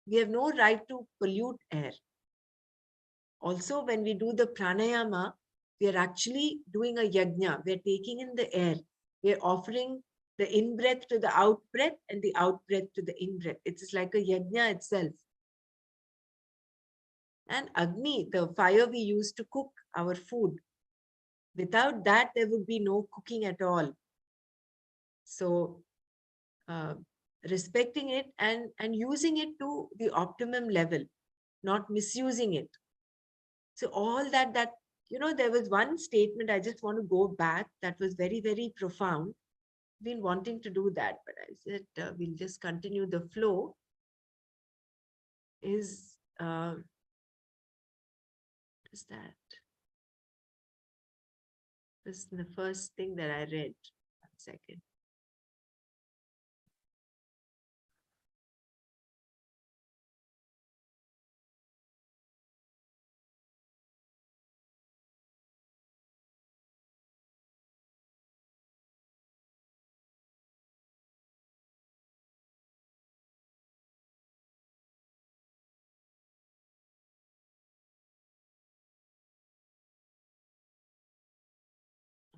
We have no right to pollute air. Also, when we do the pranayama, we are actually doing a yajna. We are taking in the air. We are offering the in breath to the out breath and the out breath to the in breath. It's like a yajna itself. And Agni, the fire we use to cook our food. Without that, there would be no cooking at all. So, uh, respecting it and using it to the optimum level, not misusing it. So all that there was one statement I just want to go back that was very, very profound. Been wanting to do that, but I said we'll just continue the flow. Is that this is the first thing that I read? 1 second.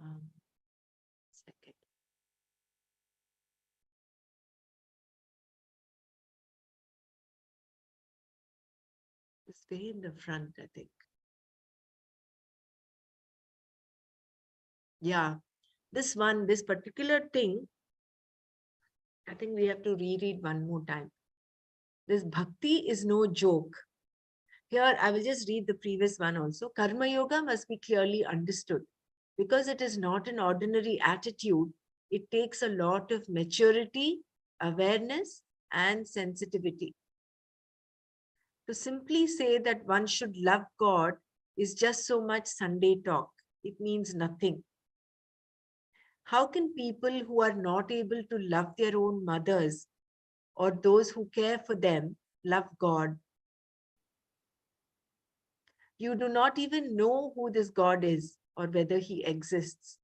Um, Second. It's way in the front, I think. Yeah, this particular thing, I think we have to reread one more time. This bhakti is no joke. Here, I will just read the previous one also. Karma Yoga must be clearly understood because it is not an ordinary attitude. It takes a lot of maturity, awareness, and sensitivity. To simply say that one should love God is just so much Sunday talk. It means nothing. How can people who are not able to love their own mothers or those who care for them love God? You do not even know who this God is or whether he exists.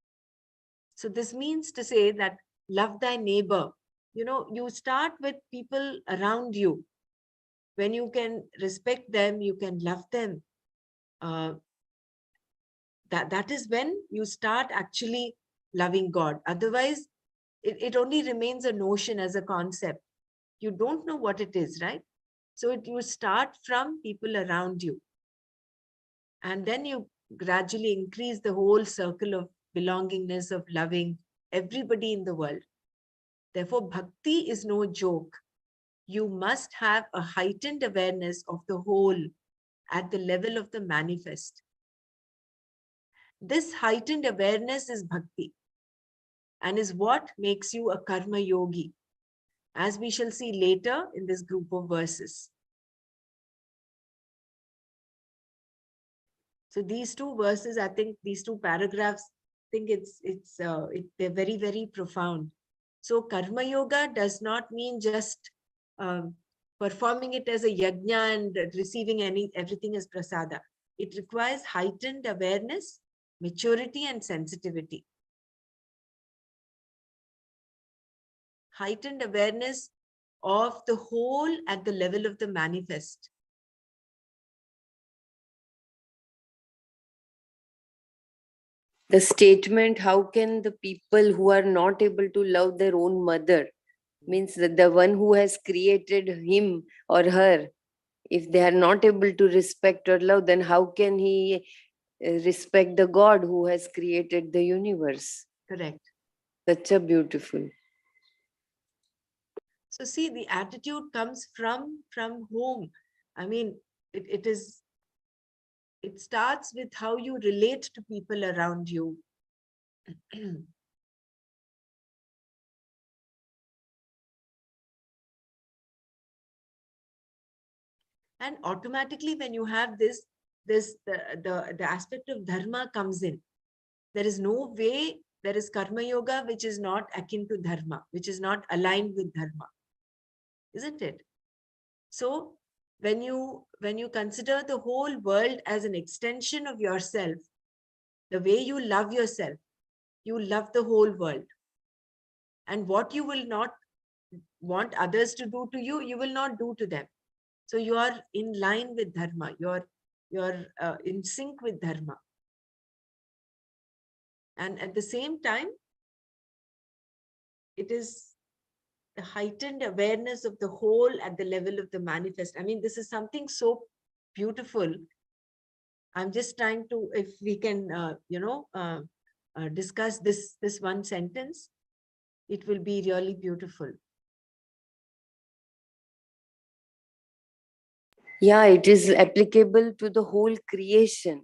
So this means to say that love thy neighbor. You start with people around you. When you can respect them, you can love them. Uh, that is when you start actually loving God. Otherwise, it only remains a notion as a concept. You don't know what it is, right? So you start from people around you. And then you gradually increase the whole circle of belongingness, of loving everybody in the world. Therefore, bhakti is no joke. You must have a heightened awareness of the whole at the level of the manifest. This heightened awareness is bhakti and is what makes you a karma yogi, as we shall see later in this group of verses. So these two verses, I think these two paragraphs, I think they're very, very profound. So karma yoga does not mean just um, performing it as a yajna and receiving everything as prasada. It requires heightened awareness, maturity, and sensitivity. Heightened awareness of the whole at the level of the manifest. The statement, how can the people who are not able to love their own mother, means that the one who has created him or her, if they are not able to respect or love, then how can he respect the God who has created the universe? Correct. Such a beautiful. So see, the attitude comes from home. I mean, it starts with how you relate to people around you. And automatically, when you have the aspect of dharma comes in. There is no way there is karma yoga which is not akin to dharma, which is not aligned with dharma, isn't it? So when you consider the whole world as an extension of yourself, the way you love yourself, you love the whole world. And what you will not want others to do to you, you will not do to them. So you are in line with dharma. You're in sync with dharma. And at the same time, it is the heightened awareness of the whole at the level of the manifest. I mean, this is something so beautiful. I'm just trying to, if we can, discuss this one sentence, it will be really beautiful. Yeah, it is applicable to the whole creation,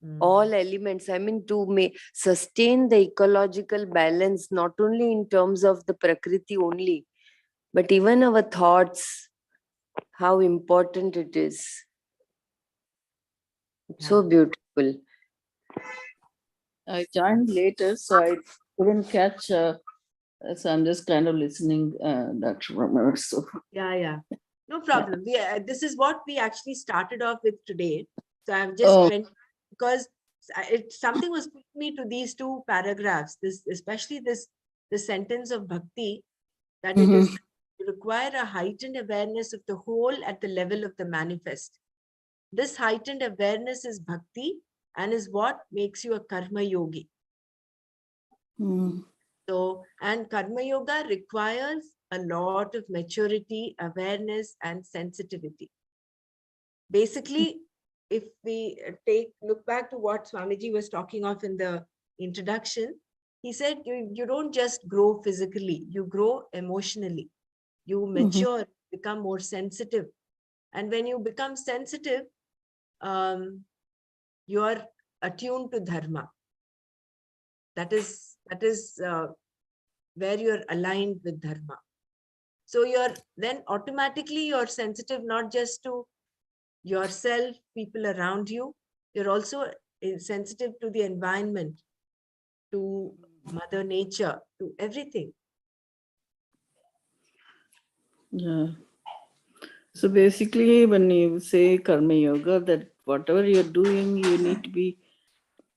Mm. all elements. I mean, to sustain the ecological balance, not only in terms of the Prakriti only, but even our thoughts, how important it is. So Yeah. beautiful. I joined later, so I couldn't catch. So I'm just kind of listening, Dr. Ramar. So Yeah. No yeah. problem. This is what we actually started off with today. So I've just Oh, went because something was put me to these two paragraphs. This, especially the sentence of bhakti, that it is require a heightened awareness of the whole at the level of the manifest. This heightened awareness is bhakti and is what makes you a karma yogi. mm, So, and karma yoga requires a lot of maturity, awareness, and sensitivity. Basically, if we look back to what Swamiji was talking of in the introduction, he said you don't just grow physically, you grow emotionally. You mature, become more sensitive. And when you become sensitive, you are attuned to dharma. That is where you're aligned with dharma. So you're then automatically you're sensitive not just to yourself, people around you. You're also sensitive to the environment, to Mother Nature, to everything. yeah. So basically, when you say karma yoga, that whatever you're doing, you need to be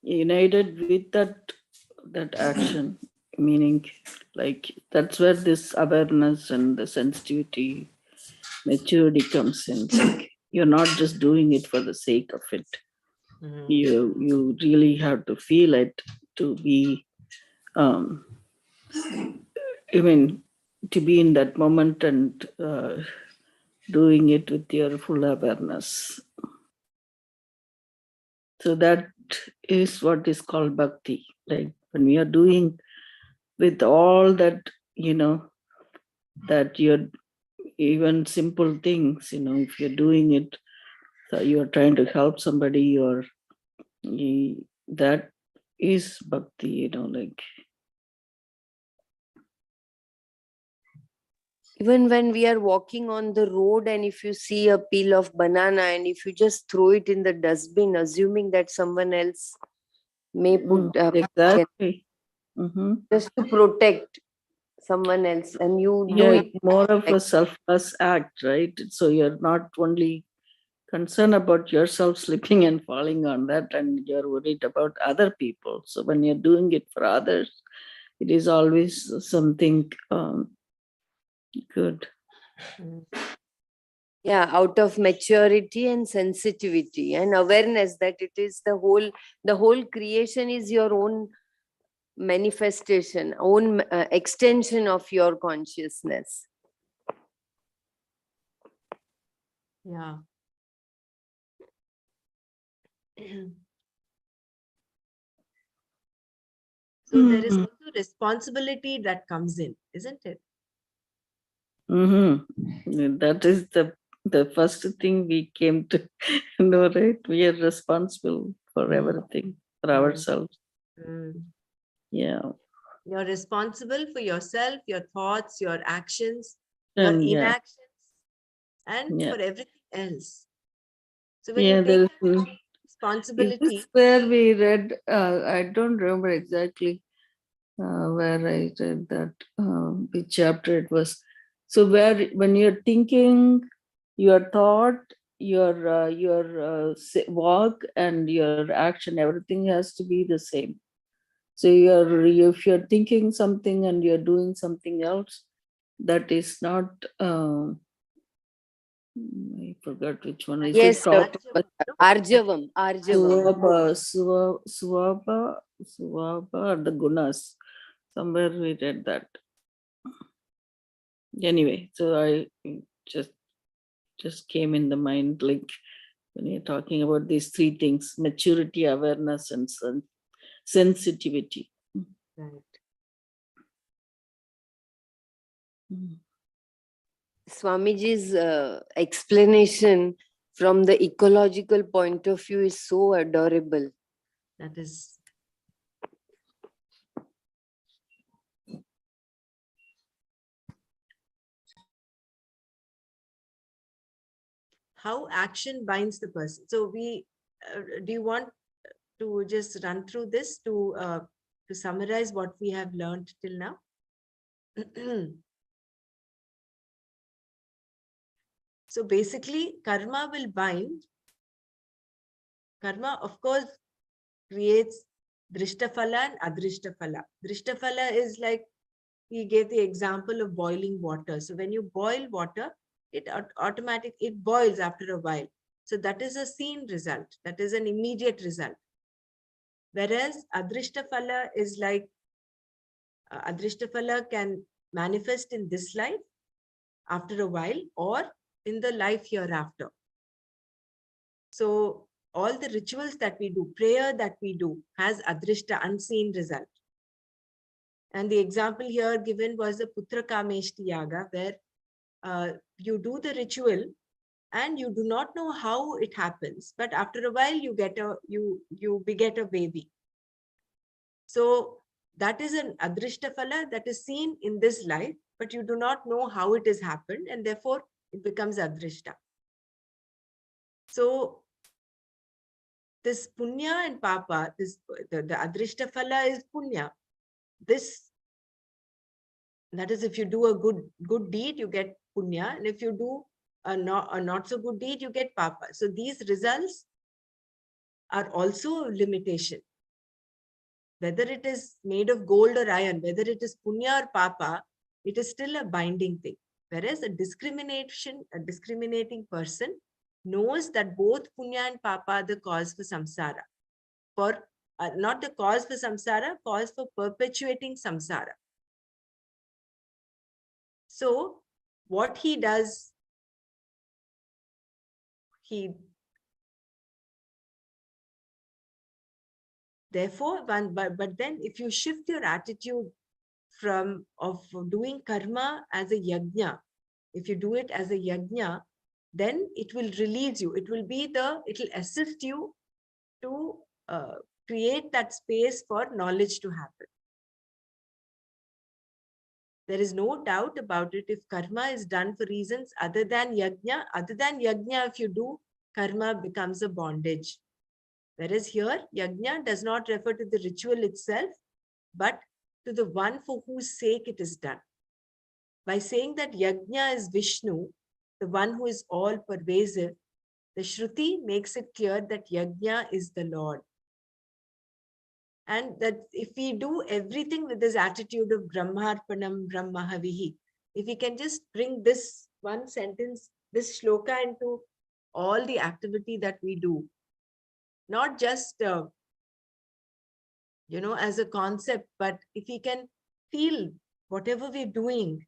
united with that action. Meaning, like that's where this awareness and the sensitivity, maturity comes in. Like you're not just doing it for the sake of it. You really have to feel it to be. I mean, to be in that moment and doing it with your full awareness. So that is what is called bhakti. Like when we are doing with all that, that you're even simple things, if you're doing it, so you're trying to help somebody or that is bhakti, like. Even when we are walking on the road, and if you see a peel of banana and if you just throw it in the dustbin, assuming that someone else may put Exactly. Mm-hmm. just to protect someone else, and you do Yeah, it it's more of like, a selfless act, right? So you're not only concerned about yourself slipping and falling on that, and you're worried about other people. So when you're doing it for others, it is always something good. yeah, out of maturity and sensitivity and awareness that it is the whole creation is your own manifestation, own extension of your consciousness. Yeah. So there is also responsibility that comes in, isn't it? Mm-hmm. That is the first thing we came to know, right? We are responsible for everything, for ourselves. Yeah. You're responsible for yourself, your thoughts, your actions, your And yeah, inactions, and yeah. for everything else. So when Yeah, you take there is. Is responsibility, this where we read? I don't remember exactly where I read that, which chapter it was. So where when you're thinking, your thought, your walk, and your action, everything has to be the same. So if you're thinking something and you're doing something else, that is not. I forgot which one. Is it Yes, proper? Arjavam, Arjavam. Swabha, the gunas. Somewhere we read that. Anyway, so I just came in the mind, like when you're talking about these three things: maturity, awareness, and sensitivity. right? Mm. Swamiji's explanation from the ecological point of view is so adorable. That is how action binds the person. So we do you want to just run through this to summarize what we have learned till now? So basically, karma will bind. Karma, of course, creates drishtaphala and adrishtaphala. Drishtaphala is like he gave the example of boiling water. So when you boil water, it it boils after a while. So that is a seen result. That is an immediate result. Whereas adrishtaphala is like adrishtaphala can manifest in this life after a while or in the life hereafter. So all the rituals that we do, prayer that we do has adrishta, unseen result. And the example here given was the Putra Kameshti Yaga, where you do the ritual and you do not know how it happens, but after a while you get you beget a baby. So that is an adrishta phala that is seen in this life, but you do not know how it has happened, and therefore it becomes adrishta. So this punya and papa, the adrishta phala is punya. This, that is, if you do a good deed, you get punya, and if you do a not so good deed, you get papa. So these results are also a limitation. Whether it is made of gold or iron, whether it is punya or papa, it is still a binding thing. Whereas a discriminating person knows that both punya and papa are the cause for samsara. For not the cause for samsara, cause for perpetuating samsara. So what he does, therefore, but then if you shift your attitude from of doing karma as a yajna, if you do it as a yajna, then it will release you. It will assist you to create that space for knowledge to happen. There is no doubt about it. If karma is done for reasons other than yajna, if you do, karma becomes a bondage. Whereas here, yajna does not refer to the ritual itself, but to the one for whose sake it is done. By saying that yajna is Vishnu, the one who is all pervasive, the Shruti makes it clear that yajna is the Lord. And that if we do everything with this attitude of Brahmarpanam Brahmahavihi, if we can just bring this one sentence, this shloka into all the activity that we do, not just as a concept, but if we can feel whatever we're doing,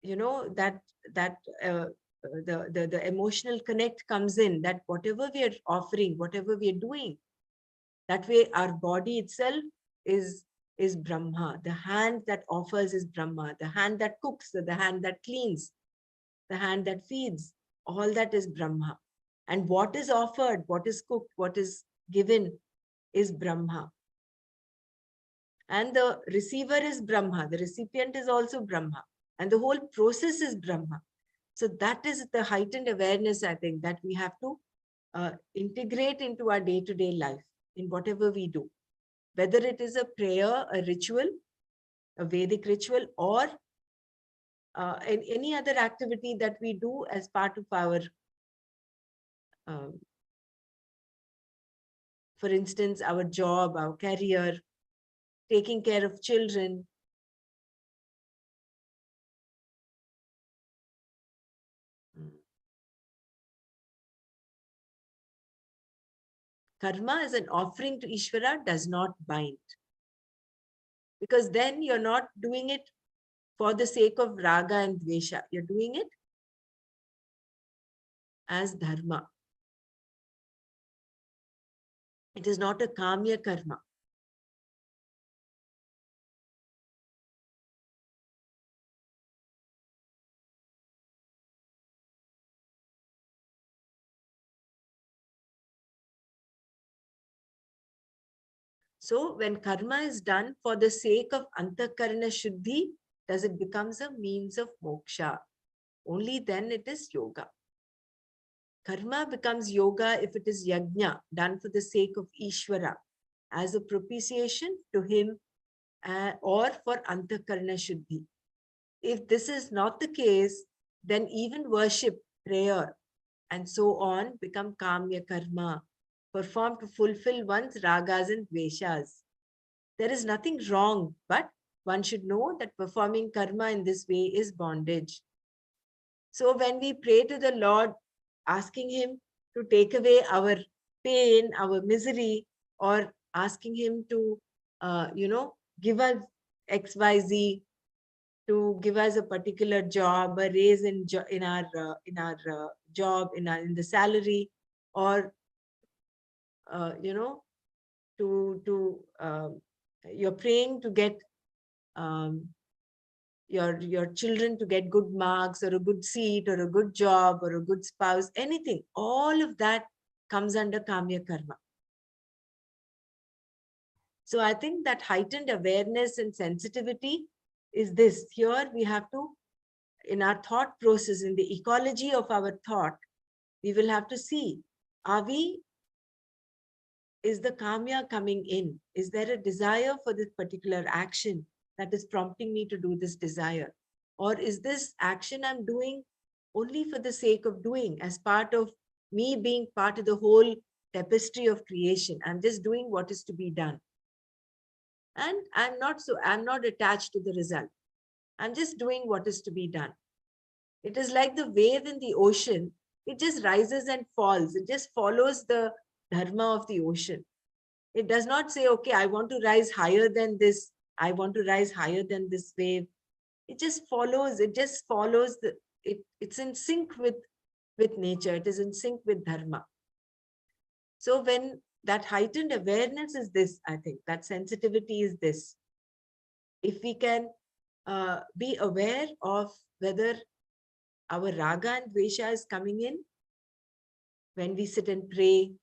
that the emotional connect comes in, that whatever we are offering, whatever we are doing, that way our body itself is Brahma. The hand that offers is Brahma. The hand that cooks, the hand that cleans, the hand that feeds, all that is Brahma. And what is offered, what is cooked, what is given is Brahma. And the receiver is Brahma. The recipient is also Brahma. And the whole process is Brahma. So that is the heightened awareness, I think, that we have to integrate into our day-to-day life in whatever we do, whether it is a prayer, a ritual, a Vedic ritual, or any other activity that we do as part of our, um, for instance, our job, our career, taking care of children. Karma as an offering to Ishvara does not bind. Because then you're not doing it for the sake of raga and dvesha. You're doing it as dharma. It is not a kamya karma. So when karma is done for the sake of antakarana shuddhi, does it becomes a means of moksha? Only then it is yoga. Karma becomes yoga if it is yajna, done for the sake of Ishvara, as a propitiation to him or for antakarana shuddhi. If this is not the case, then even worship, prayer, and so on become kamya karma, performed to fulfill one's ragas and dveshas. There is nothing wrong, but one should know that performing karma in this way is bondage. So when we pray to the Lord, asking him to take away our pain, our misery, or asking him to, give us XYZ, to give us a particular job, a raise in our job, in the salary, or you know, you're praying to get um, your children to get good marks, or a good seat, or a good job, or a good spouse, anything. All of that comes under kamya karma. So I think that heightened awareness and sensitivity is this. Here we have to, in our thought process, in the ecology of our thought, we will have to see, is the kamya coming in? Is there a desire for this particular action that is prompting me to do this desire? Or is this action I'm doing only for the sake of doing, as part of me being part of the whole tapestry of creation? I'm just doing what is to be done. And I'm not attached to the result. I'm just doing what is to be done. It is like the wave in the ocean. It just rises and falls. It just follows the dharma of the ocean. It does not say, okay, I want to rise higher than this. I want to rise higher than this wave. It just follows. It just follows. It's in sync with nature. It is in sync with dharma. So when that heightened awareness is this, I think, that sensitivity is this. If we can be aware of whether our raga and dvesha is coming in when we sit and pray,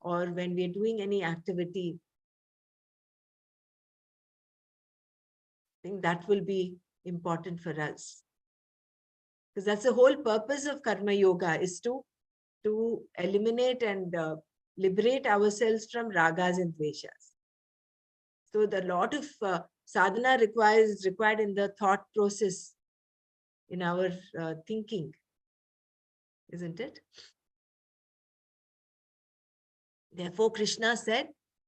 or when we're doing any activity, I think that will be important for us. Because that's the whole purpose of karma yoga, is to eliminate and liberate ourselves from ragas and dveshas. So the lot of sadhana is required in the thought process, in our thinking, isn't it? Therefore, Krishna said,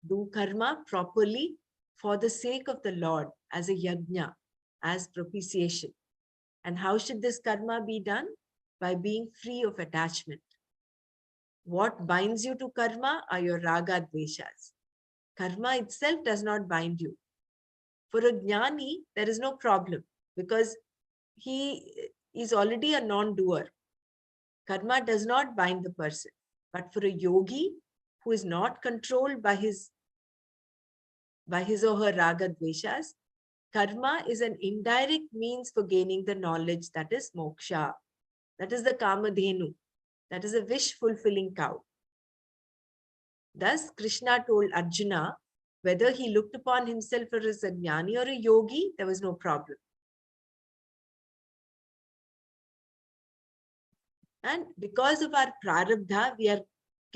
do karma properly for the sake of the Lord, as a yajna, as propitiation. And how should this karma be done? By being free of attachment. What binds you to karma are your raga dveshas. Karma itself does not bind you. For a jnani, there is no problem, because he is already a non-doer. Karma does not bind the person. But for a yogi who is not controlled by his or her raga dveshas, karma is an indirect means for gaining the knowledge that is moksha. That is the kamadhenu. That is a wish-fulfilling cow. Thus, Krishna told Arjuna, whether he looked upon himself as a jnani or a yogi, there was no problem. And because of our prarabdha, we are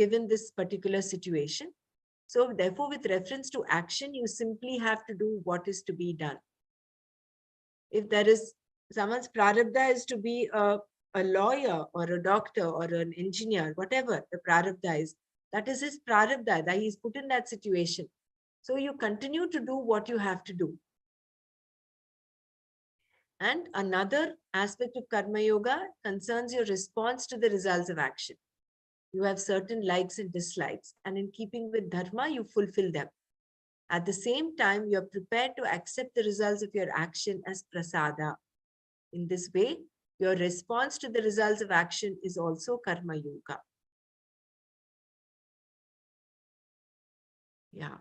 given this particular situation. So therefore, with reference to action, you simply have to do what is to be done. If there is someone's prarabdha is to be a lawyer or a doctor or an engineer, whatever the prarabdha is, that is his prarabdha, that he is put in that situation. So you continue to do what you have to do. And another aspect of karma yoga concerns your response to the results of action. You have certain likes and dislikes, and in keeping with dharma, you fulfill them. At the same time, you are prepared to accept the results of your action as prasada. In this way, your response to the results of action is also karma yoga. Yeah.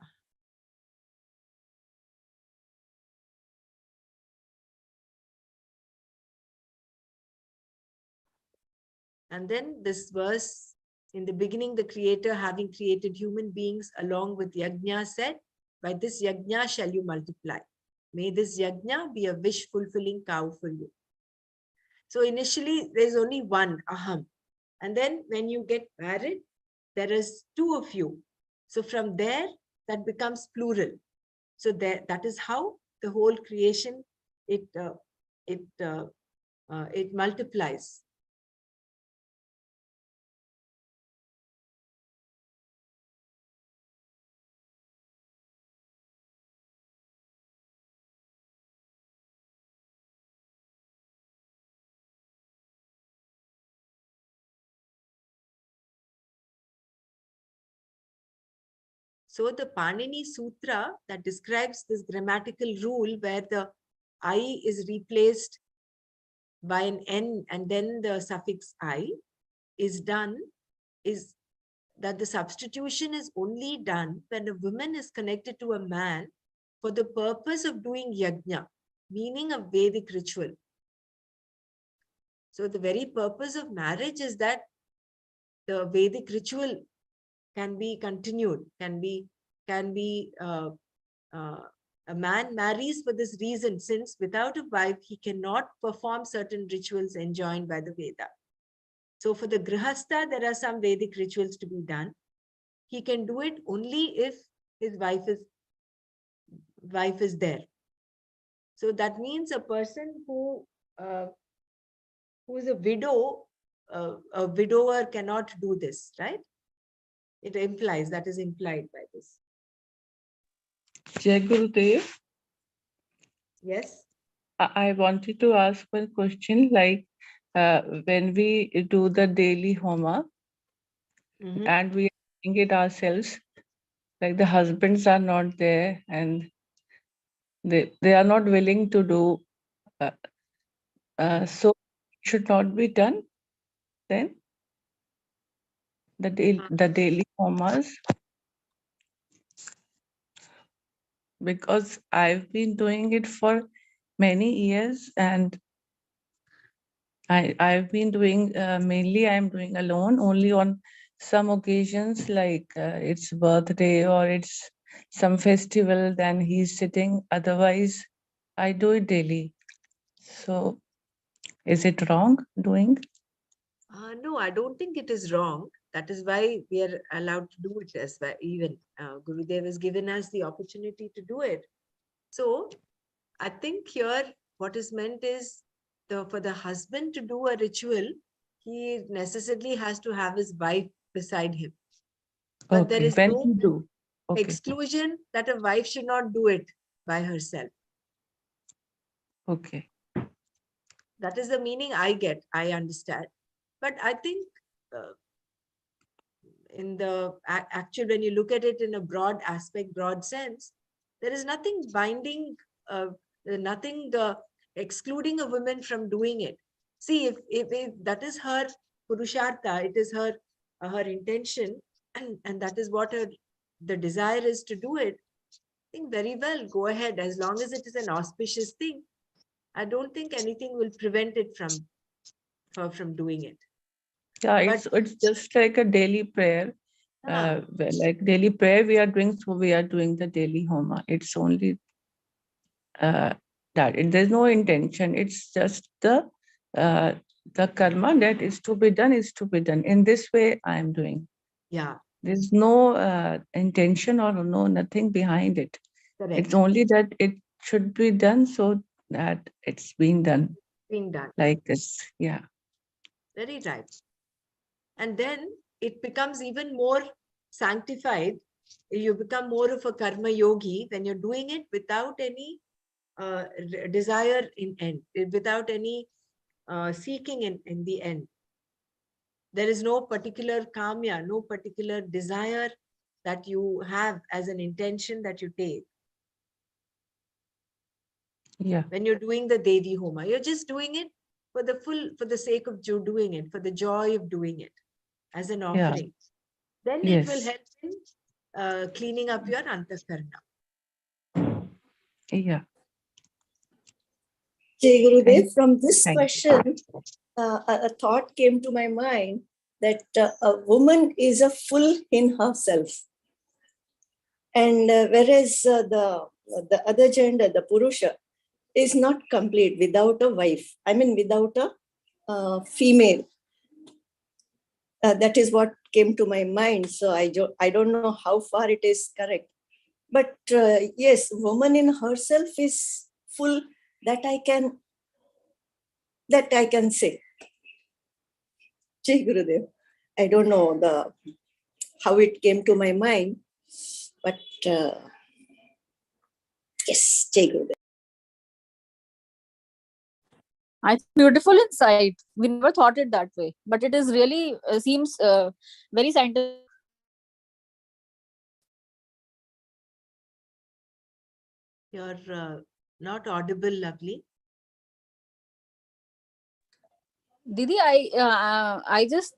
And then this verse, in the beginning, the Creator, having created human beings along with yajna, said, by this yajna shall you multiply. May this yajna be a wish-fulfilling cow for you. So initially, there's only one, aham. And then when you get married, there is two of you. So from there, that becomes plural. So that is how the whole creation, it multiplies. So the Panini Sutra that describes this grammatical rule where the I is replaced by an N and then the suffix I is done, is that the substitution is only done when a woman is connected to a man for the purpose of doing yajna, meaning a Vedic ritual. So the very purpose of marriage is that the Vedic ritual can be continued, can be a man marries for this reason, since without a wife, he cannot perform certain rituals enjoined by the Veda. So for the Grihastha, there are some Vedic rituals to be done. He can do it only if his wife is there. So that means a person who is a widow, a widower cannot do this, right? It implies, that is implied by this. Jai Gurudev, Yes. I wanted to ask one question, like when we do the daily homa and we are doing it ourselves, like the husbands are not there and they are not willing to do, so it should not be done then, the daily homas, because I've been doing it for many years and I've been doing, mainly I'm doing alone, only on some occasions, like it's birthday or it's some festival, then he's sitting. Otherwise, I do it daily. So is it wrong doing? No, I don't think it is wrong. That is why we are allowed to do it as well. Even Gurudev has given us the opportunity to do it. So I think here what is meant is for the husband to do a ritual, he necessarily has to have his wife beside him. But there is when no you do. Okay. exclusion that a wife should not do it by herself. Okay. That is the meaning I get, I understand. But I think in the actual, when you look at it in a broad aspect, broad sense, there is nothing binding, nothing excluding a woman from doing it. See, if that is her purushartha, it is her intention, and that is what the desire is to do it, I think very well, go ahead, as long as it is an auspicious thing. I don't think anything will prevent it from her from doing it. Yeah, But it's just like a daily prayer. Like daily prayer we are doing, so we are doing the daily homa. It's only that there's no intention. It's just the karma that is to be done is to be done. In this way, I am doing. Yeah, There's no intention or no nothing behind it. correct. It's only that it should be done so that it's being done Being done. like this. Yeah. Very right. And then it becomes even more sanctified. You become more of a karma yogi when you're doing it without any desire in end, without any seeking in the end. There is no particular kamya, no particular desire that you have as an intention that you take. Yeah. When you're doing the Devi Homa, you're just doing it for the sake of doing it, for the joy of doing it as an Yeah. offering. Then it will Yes. help in cleaning up your antakarna. Yeah. Jai Gurudev, Thank, from this thank you. question, a thought came to my mind that a woman is a full in herself. And whereas the other gender, the Purusha, is not complete without a wife. I mean, without a female. That is what came to my mind. So I don't know how far it is correct. But yes, woman in herself is full, that I can say. Jai Gurudev. I don't know how it came to my mind, but yes, Jai Gurudev. I think beautiful insight. We never thought it that way, but it is really seems very scientific. You're not audible, lovely. Didi, I just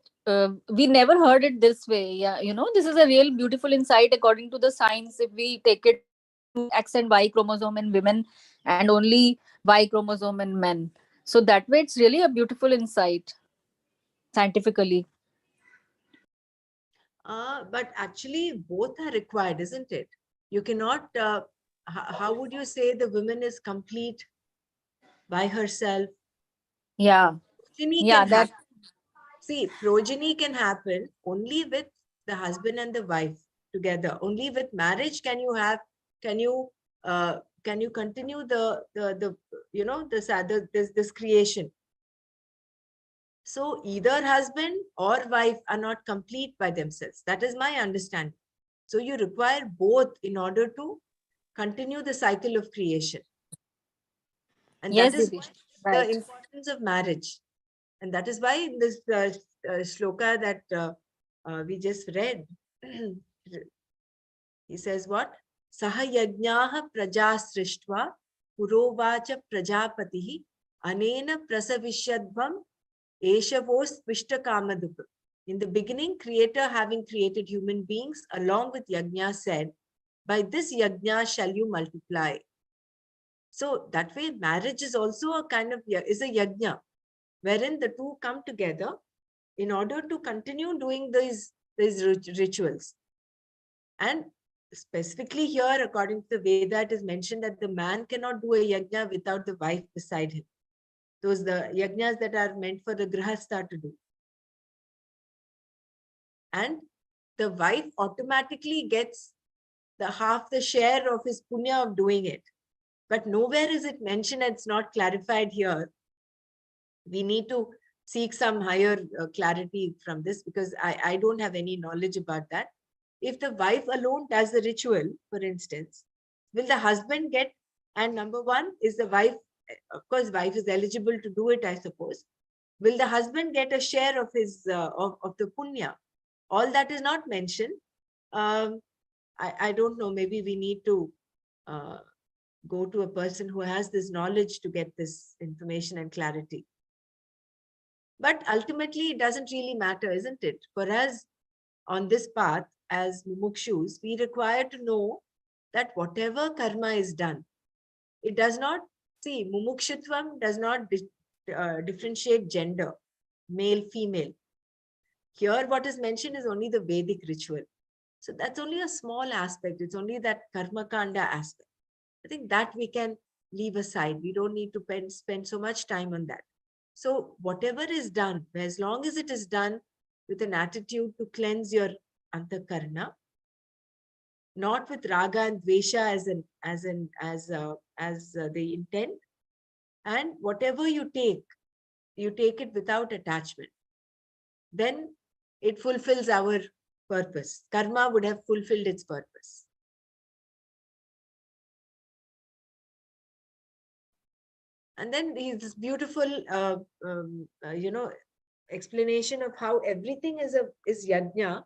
we never heard it this way. Yeah, this is a real beautiful insight according to the science. If we take it X and Y chromosome in women and only Y chromosome in men, so that way it's really a beautiful insight scientifically. But actually, both are required, isn't it? You cannot. How would you say the woman is complete by herself? Yeah, Progeny yeah, can that happen. See, progeny can happen only with the husband and the wife together. Only with marriage can you have. Can you? Can you continue the this creation? So either husband or wife are not complete by themselves. That is my understanding. So you require both in order to continue the cycle of creation. And yes, that is Didi, what the right. importance of marriage. And that is why in this shloka that we just read, he says what? Saha yajnaha prajasrishtva purovacha prajapatihi anena prasavishyadvam eshavos vishtakamadupa. In the beginning, Creator, having created human beings, along with Yajna, said, by this Yajna shall you multiply. So that way, marriage is also a kind of, is a Yajna, wherein the two come together in order to continue doing these rituals. And specifically here, according to the Veda, it is mentioned that the man cannot do a Yajna without the wife beside him. Those the Yajnas that are meant for the Grihastha to do. And the wife automatically gets half the share of his punya of doing it. But nowhere is it mentioned, and it's not clarified here. We need to seek some higher clarity from this, because I don't have any knowledge about that. If the wife alone does the ritual, for instance, will the husband get, and number one, is the wife, of course, wife is eligible to do it, I suppose. Will the husband get a share of his of the punya? All that is not mentioned. I don't know, maybe we need to go to a person who has this knowledge to get this information and clarity. But ultimately, it doesn't really matter, isn't it? For us on this path, as mumukshus, we require to know that whatever karma is done, it does not, see, mumukshutvam does not differentiate gender, male, female. Here, what is mentioned is only the Vedic ritual. So that's only a small aspect. It's only that karma kanda aspect. I think that we can leave aside. We don't need to spend so much time on that. So whatever is done, as long as it is done with an attitude to cleanse your antakarna, not with raga and dvesha as the intent. And whatever you take it without attachment. Then it fulfills our purpose. Karma would have fulfilled its purpose. And then this beautiful, explanation of how everything is yajna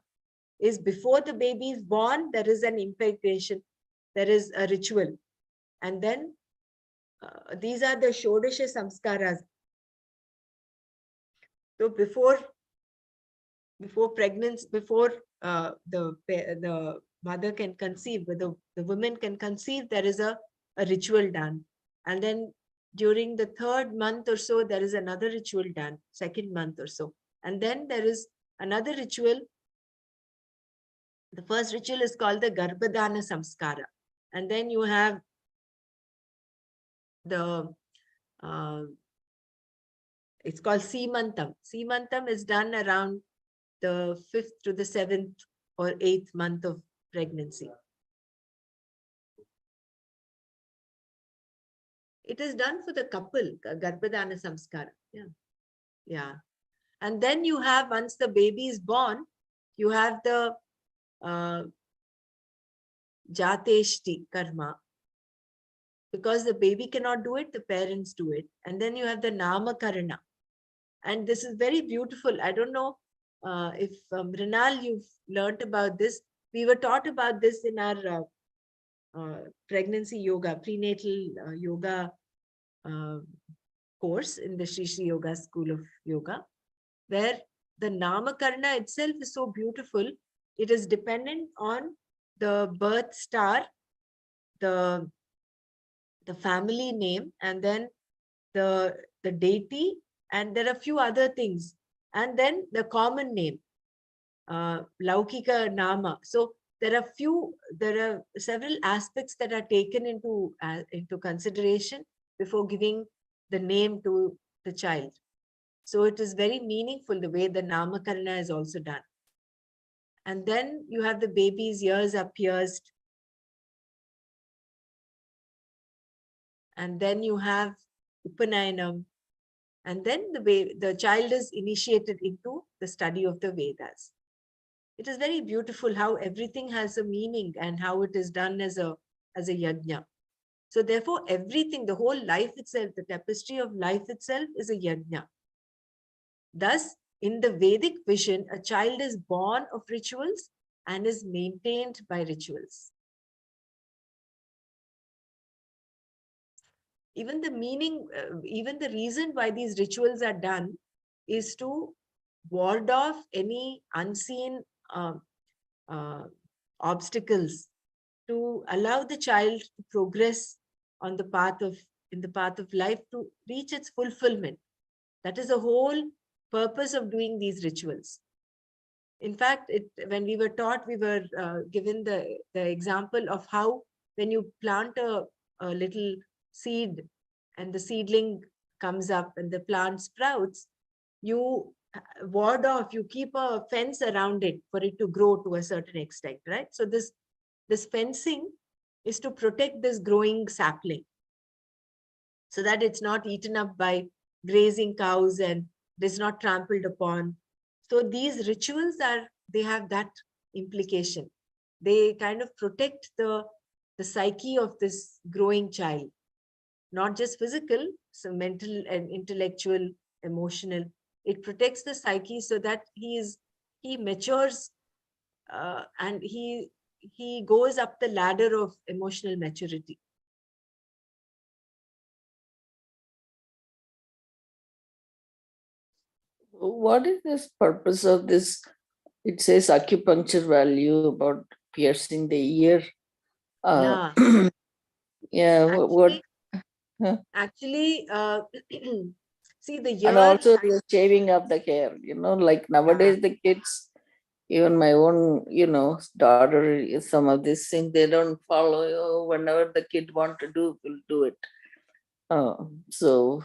is before the baby is born. There is an impregnation, there is a ritual, and then these are the Shodasha samskaras. So before pregnancy, before the mother can conceive, the woman can conceive, there is a ritual done. And then during the 3rd month or so, there is another ritual done, 2nd month or so. And then there is another ritual. The first ritual is called the Garbhadana Samskara. And then you have the, it's called Simantam. Simantam is done around the 5th to the 7th or 8th month of pregnancy. It is done for the couple, Garbhadana Samskara. Yeah. And then you have, once the baby is born, you have the Jateshti karma. Because the baby cannot do it, the parents do it. And then you have the Namakarana. And this is very beautiful. I don't know if Mrinal, you've learned about this. We were taught about this in our pregnancy yoga, prenatal yoga course in the Sri Sri Yoga School of Yoga, where the Namakarana itself is so beautiful. It is dependent on the birth star, the family name, and then the deity, and there are a few other things, and then the common name, Laukika Nama. So there are several aspects that are taken into consideration before giving the name to the child. So it is very meaningful the way the Namakarana is also done. And then you have the baby's ears are pierced. And then you have Upanayanam. And then the child is initiated into the study of the Vedas. It is very beautiful how everything has a meaning and how it is done as a yajna. So therefore, everything, the whole life itself, the tapestry of life itself is a yajna. Thus, in the Vedic vision, a child is born of rituals and is maintained by rituals. Even the meaning, even the reason why these rituals are done is to ward off any unseen obstacles, to allow the child to progress on the path of life, to reach its fulfillment. That is the whole purpose of doing these rituals. In fact, when we were taught, we were given the example of how when you plant a little seed and the seedling comes up and the plant sprouts, you ward off, you keep a fence around it for it to grow to a certain extent, right? So this fencing is to protect this growing sapling so that it's not eaten up by grazing cows and it is not trampled upon. So these rituals they have that implication. They kind of protect the psyche of this growing child, not just physical, so mental and intellectual, emotional. It protects the psyche so that he matures and he goes up the ladder of emotional maturity. What is this purpose of this? It says acupuncture value about piercing the ear. Yeah. Yeah. What? Actually, see the And ear. also they're shaving up the hair. Like nowadays the kids, even my own, daughter, some of these things they don't follow. Whenever the kid want to do, will do it. So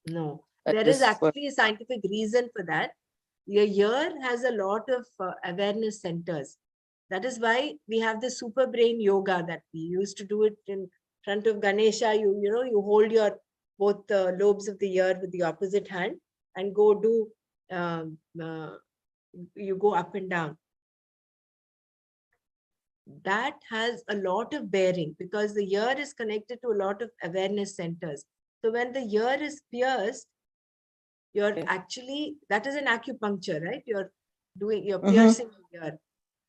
No, I there is just actually a scientific reason for that. Your ear has a lot of awareness centers. That is why we have the super brain yoga that we used to do it in front of Ganesha. You hold your both lobes of the ear with the opposite hand and go do, you go up and down. That has a lot of bearing because the ear is connected to a lot of awareness centers. So when the ear is pierced, you're actually, that is an acupuncture, right? You're piercing the ear.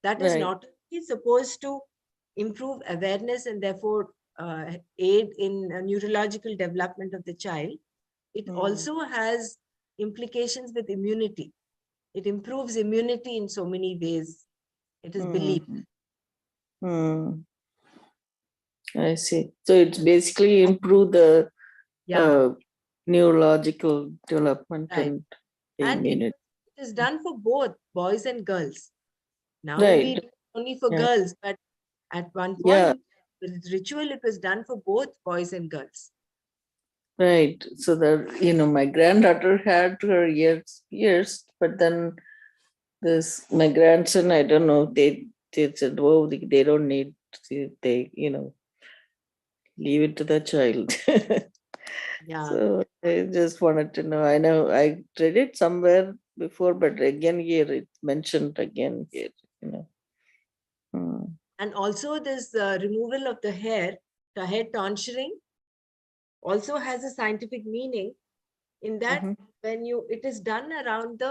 That is Right. not only supposed to improve awareness and therefore aid in neurological development of the child. It also has implications with immunity. It improves immunity in so many ways. It is believed. I see. So it's basically improve the neurological development Right. and And immunity. it is done for both boys and girls. Now we Right. do it only for Yeah. girls, but at one Yeah. point, with ritual, it was done for both boys and girls. Right. So that, my granddaughter had her ears pierced, but then my grandson, I don't know, they said, oh, they don't need to, leave it to the child. Yeah. So I just wanted to know. I know I read it somewhere before, but again here it's mentioned again here. And also this removal of the hair tonsuring, also has a scientific meaning in that when it is done around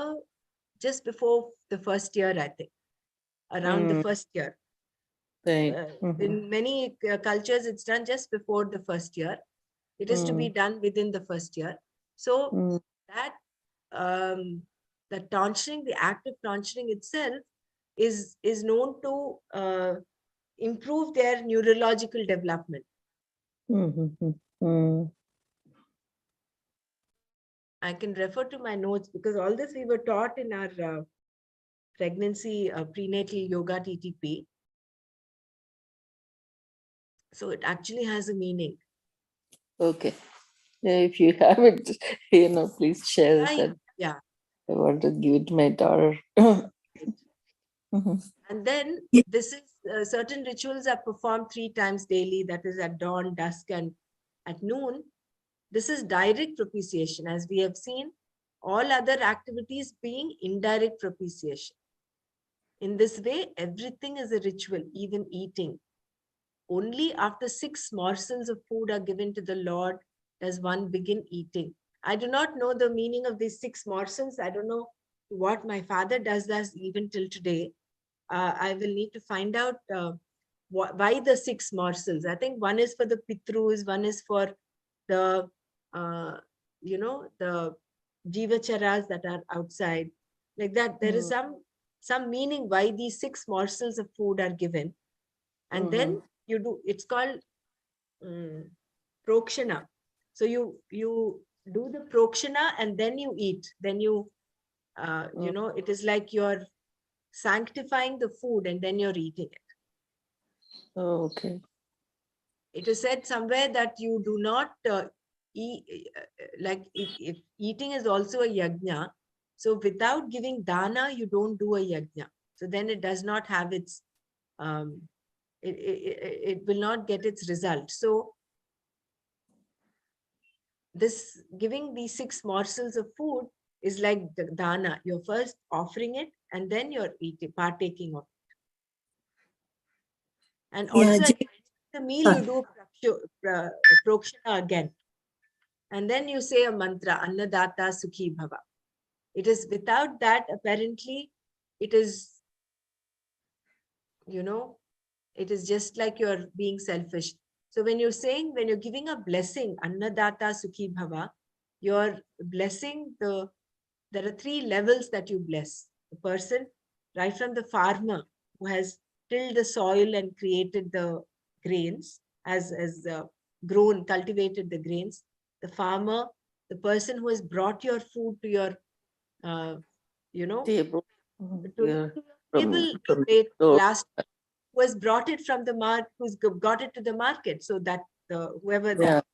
just before the first year, I think, around the first year. Right. In many cultures, it's done just before the first year. It is to be done within the first year. So that the tonsuring, the act of tonsuring itself is known to improve their neurological development. I can refer to my notes because all this we were taught in our pregnancy prenatal yoga TTP. So it actually has a meaning. Okay. Yeah, if you have it, please share it. Yeah. I want to give it to my daughter. And then this is certain rituals are performed 3 times daily, that is at dawn, dusk, and at noon. This is direct propitiation, as we have seen, all other activities being indirect propitiation. In this way, everything is a ritual, even eating. Only after 6 morsels of food are given to the Lord does one begin eating. I do not know the meaning of these 6 morsels. I don't know what my father does that even till today. I will need to find out why the 6 morsels. I think one is for the Pitrus, one is for the, the Jivacharas that are outside. Like that, there is some meaning why these 6 morsels of food are given. And then you do, it's called prokshana. So you do the prokshana and then you eat. Then it is like you're sanctifying the food and then you're eating it. Oh, okay. It is said somewhere that you do not eat, like if eating is also a yajna. So without giving dana, you don't do a yajna. So then it does not have its, it will not get its result. So this giving these 6 morsels of food is like the dana. You're first offering it and then you're partaking of it. And also at the meal, you do prokshana again. And then you say a mantra, Annadata Sukhi Bhava. It is without that, apparently, it is, it is just like you're being selfish. So when you're giving a blessing, Annadata Sukhi Bhava, you're blessing there are 3 levels that you bless. The person, right from the farmer who has tilled the soil and created the grains, has cultivated the grains, the farmer, the person who has brought your food to your, Table. to your table, last, who has brought it from the market, who's got it to the market, so that whoever that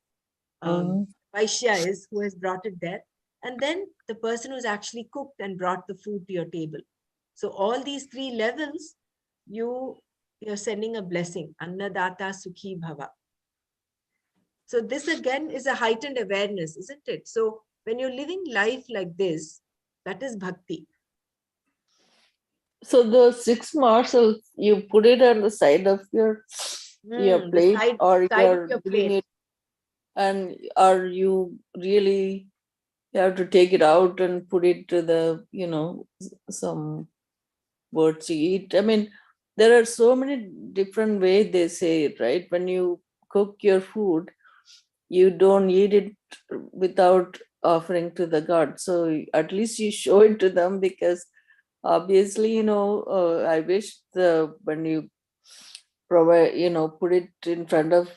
Vaishya is, who has brought it there. and then the person who's actually cooked and brought the food to your table. So all these three levels, you're sending a blessing. Annadata Sukhi Bhava. So this again is a heightened awareness, isn't it? So when you're living life like this, that is bhakti. So the 6 morsels, you put it on the side of your The plate, or side of you're your doing plate. it, and are you really have to take it out and put it to the, some words you eat? I mean, there are so many different ways they say it, right? When you cook your food, you don't eat it without offering to the god. So at least you show it to them, because obviously, I wish when you provide, put it in front of,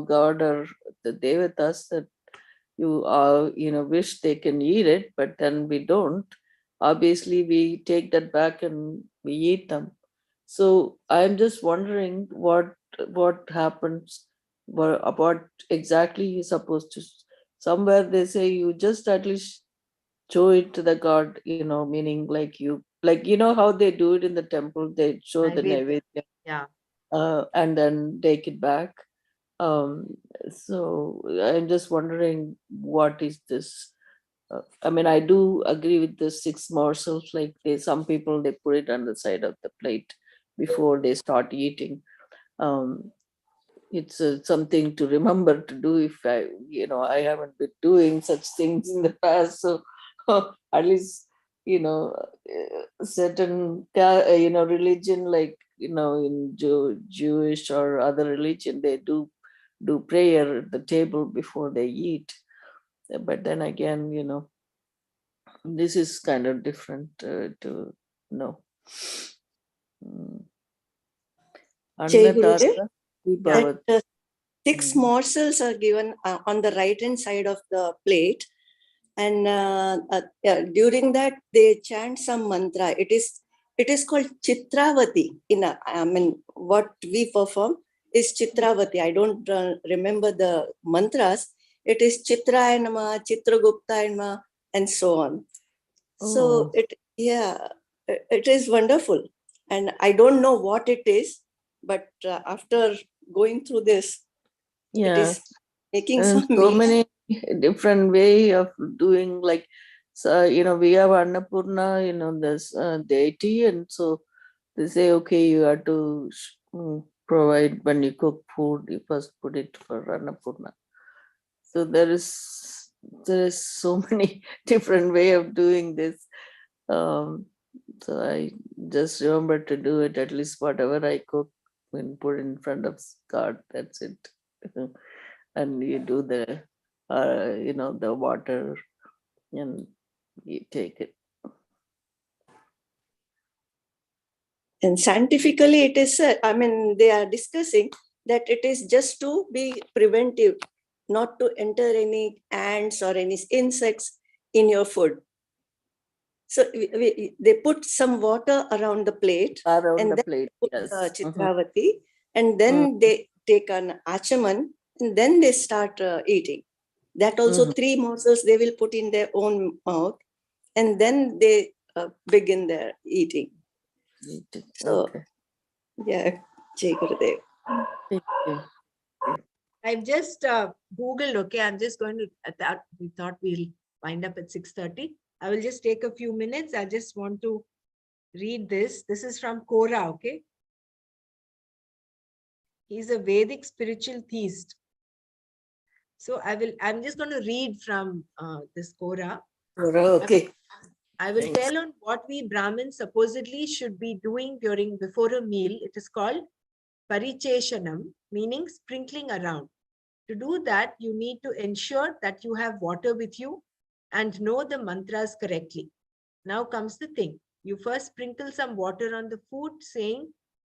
god or the devatas, that you wish they can eat it, but then we don't. Obviously, we take that back and we eat them. So I'm just wondering what happens, what exactly you're supposed to. Somewhere they say you just at least show it to the god, meaning like how they do it in the temple, they show the Naivedya. naivedya, Yeah. and then take it back. So I'm just wondering, what is this? I mean, I do agree with the 6 morsels. Like some people, they put it on the side of the plate before they start eating. Um, it's something to remember to do. If I haven't been doing such things in the past, so at least certain religion, like in Jewish or other religion, they do prayer at the table before they eat. But then again, this is kind of different to know. Mm. Jai Gurudev, Annadata Yeah. that Vibhavat. 6 morsels are given on the right hand side of the plate, and during that they chant some mantra. It is called Chitravati. I mean, what we perform is Chitravati. I don't remember the mantras. It is Chitraya Nama, Chitraguptaya Nama, and so on. So Oh, it is wonderful, and I don't know what it is, but after going through this, it yeah. is making And some so meaning. many different way of doing, like, so we have Annapurna, this deity, and so they say, okay, you have to provide, when you cook food, you first put it for Annapurna. So there is so many different way of doing this. um, so I just remember to do it, at least whatever I cook, and put in front of God, that's it. And you do the water, and you take it. And scientifically, it is, they are discussing that it is just to be preventive, not to enter any ants or any insects in your food. So they put some water around the plate, Around and the then plate, put yes. Chitravati, and then they take an achaman, and then they start eating. That also 3 morsels they will put in their own mouth, and then they begin their eating. So, Okay. yeah, Jai Gurudev. Thank you. I've just Googled, okay, I'm just going to, at that, we thought we'll wind up at 6:30. I will just take a few minutes. I just want to read this. This is from Kora, okay? He's a Vedic spiritual theist. So I'm just going to read from this Kora. Okay. I will Thanks. tell on what we Brahmins supposedly should be doing before a meal. It is called Paricheshanam, meaning sprinkling around. To do that, you need to ensure that you have water with you and know the mantras correctly. Now comes the thing. You first sprinkle some water on the food saying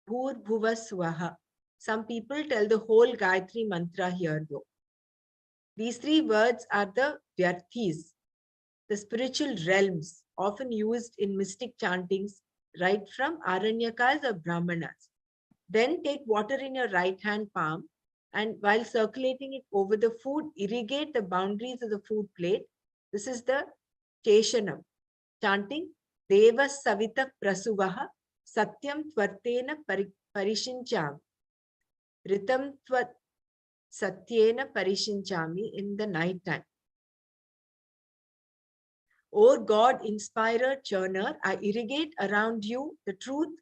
Bhur Bhuva Swaha. Some people tell the whole Gayatri mantra here though. These 3 words are the Vyarthis, the spiritual realms often used in mystic chantings right from Aranyakas or Brahmanas. Then take water in your right hand palm, and while circulating it over the food, irrigate the boundaries of the food plate. This is the Keshanam, chanting Deva Savita Prasuvaha Satyam Tvartena Parishincham Ritam Tvat Satyena Parishinchami in the night time. O God, inspirer, churner, I irrigate around you the truth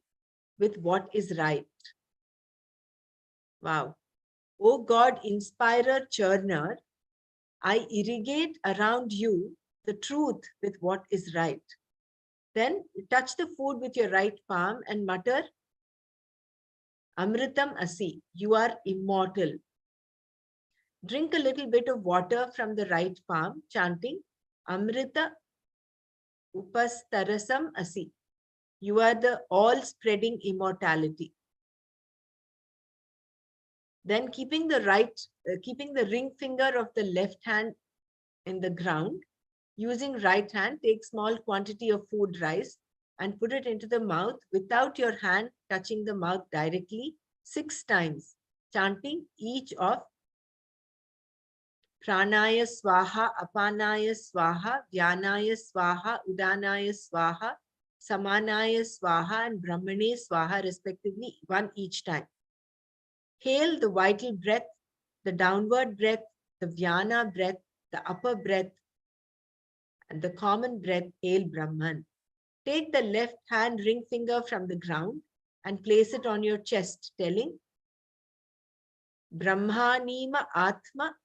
with what is right. Wow. O God, inspirer, churner, I irrigate around you the truth with what is right. Then touch the food with your right palm and mutter, Amritam Asi, you are immortal. Drink a little bit of water from the right palm, chanting, Amrita Upastarasam Asi, you are the all-spreading immortality. Then keeping the ring finger of the left hand in the ground, using right hand, take small quantity of food rice and put it into the mouth without your hand touching the mouth directly 6 times, chanting each of Pranaya Swaha, Apanaya Swaha, Dhyanaya Swaha, Udanaya Swaha, Samanaya Swaha and Brahmane Swaha respectively, one each time. Hail the vital breath, the downward breath, the Vyana breath, the upper breath, and the common breath, hail Brahman. Take the left hand ring finger from the ground and place it on your chest, telling Brahmanima Atma.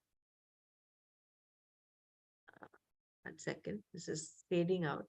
One second, this is fading out.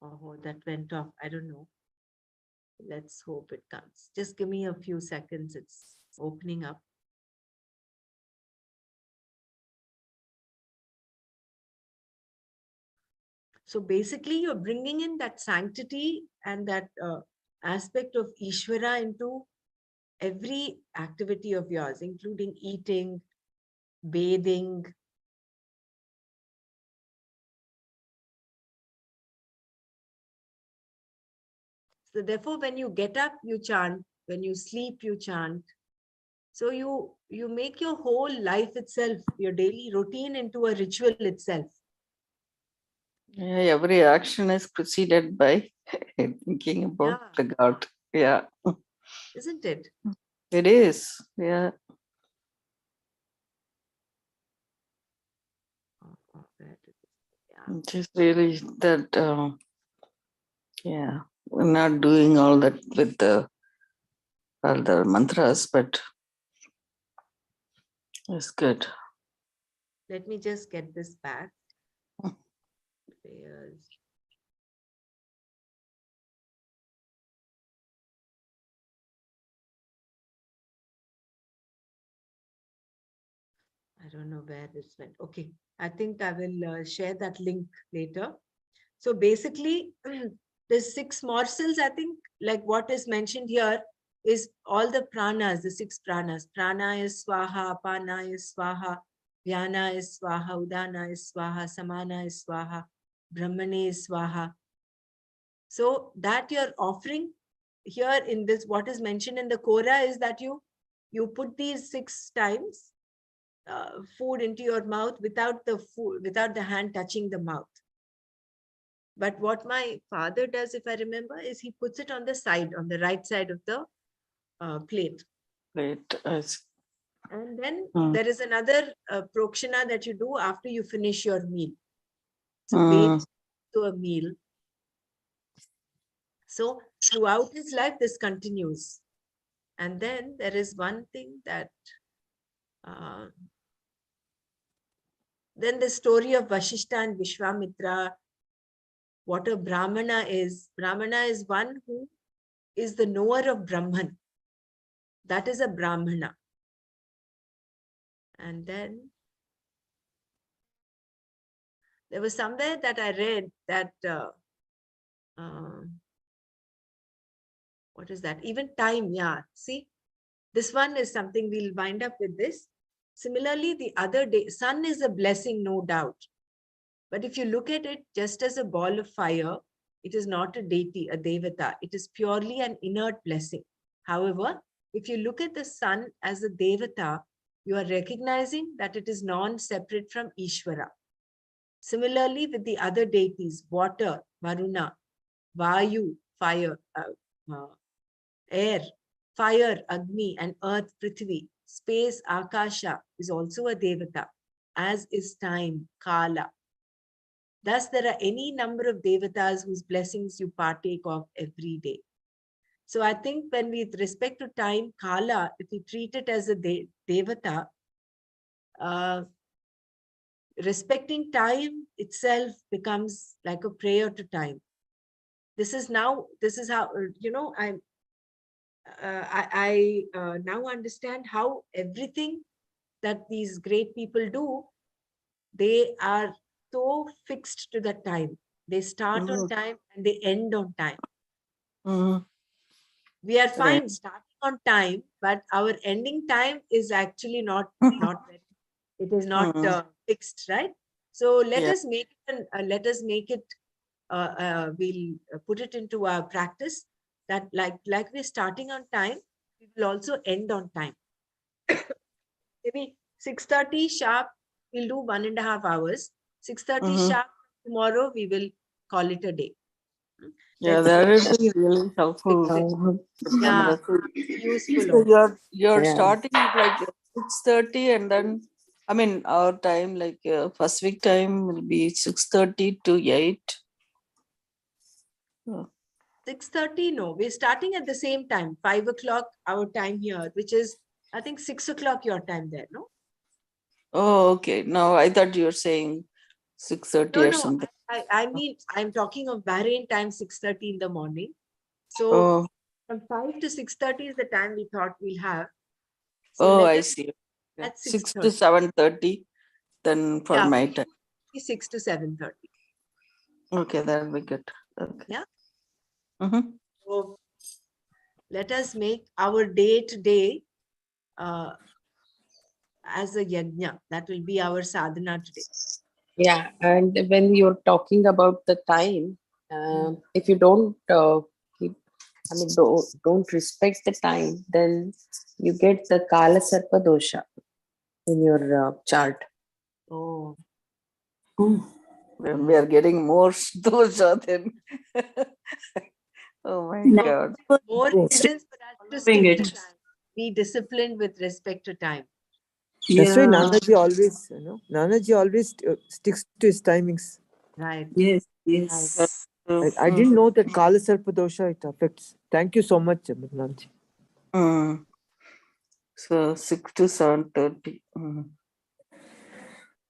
Oh, that went off. I don't know. Let's hope it comes. Just give me a few seconds. It's opening up. So basically, you're bringing in that sanctity and that aspect of Ishvara into every activity of yours, including eating, bathing. So therefore, when you get up, you chant. When you sleep, you chant. So you make your whole life itself, your daily routine into a ritual itself. Yeah, every action is preceded by thinking about the God. Yeah. Isn't it? It is. Yeah. Yeah. It is really that, yeah, we're not doing all that with all the mantras, but it's good. Let me just get this back. Prayers. I don't know where this went. Okay, I think I will share that link later. So basically, the 6 morsels, I think, like what is mentioned here, is all the pranas, the 6 pranas. Prana is swaha, apana is swaha, vyana is swaha, udana is swaha, samana is swaha, brahmane is swaha. So that you're offering here in this, what is mentioned in the Kora is that you put these 6 times food into your mouth without the hand touching the mouth. But what my father does, if I remember, is he puts it on the side, on the right side of the plate. Great. And then there is another prokshana that you do after you finish your meal. So wait to a meal. So throughout his life, this continues. And then there is one thing that then the story of Vashishta and Vishwamitra, what a Brahmana is. Brahmana is one who is the knower of Brahman. That is a Brahmana. And then there was somewhere that I read that, what is that? Even time, yeah. See, this one is something we'll wind up with this. Similarly, the other day, sun is a blessing, no doubt. But if you look at it just as a ball of fire, it is not a deity, a devata. It is purely an inert blessing. However, if you look at the sun as a devata, you are recognizing that it is non-separate from Ishvara. Similarly, with the other deities, water, Varuna, Vayu, fire, air, fire, Agni, and earth, Prithvi, space, Akasha is also a devata, as is time, Kala. Thus, there are any number of devatas whose blessings you partake of every day. So I think when with respect to time, Kala, if we treat it as a devata, respecting time itself becomes like a prayer to time. This is how, I now understand how everything that these great people do, they are so fixed to the time. They start on time and they end on time. We are fine starting on time, but our ending time is actually not very, it is not fixed, right? So let us make it, we'll put it into our practice that like we're starting on time, we will also end on time. Maybe 6:30 sharp, we'll do 1.5 hours. 6:30 sharp tomorrow, we will call it a day. Yeah, Let's that would be really helpful. yeah, useful. So you're Yeah. starting at like 6:30, and then I mean our time, like first week time will be 6:30 to 8. 6:30, no, we're starting at the same time, 5 o'clock our time here, which is I think 6 o'clock your time there, no? Oh, okay. No, I thought you were saying 6:30 or No, something. I mean, I'm talking of Bahrain time, 6:30 in the morning. So Oh, from 5 to 6:30 is the time we thought we'll have. So oh, let I us see. Yeah. at 6 to 6:30. 7:30, then for Yeah, my time. 6 to 7:30. Okay, that'll be good. Okay. Yeah. Mm-hmm. So let us make our day to day as a yajna. That will be our sadhana today. Yeah, and when you're talking about the time, if you don't don't respect the time, then you get the Kala Sarpa dosha in your chart. Oh, We are getting more dosha then. Oh my Now, God. more reasons for us to following stick to it. time. Be disciplined with respect to time. That's why Yeah. Nanaji always, Nanaji always sticks to his timings. Right. Yes. Right. Yes. I didn't know that Kala Sarpa dosha it affects. Thank you so much, Nanaji. So 6 to 7:30.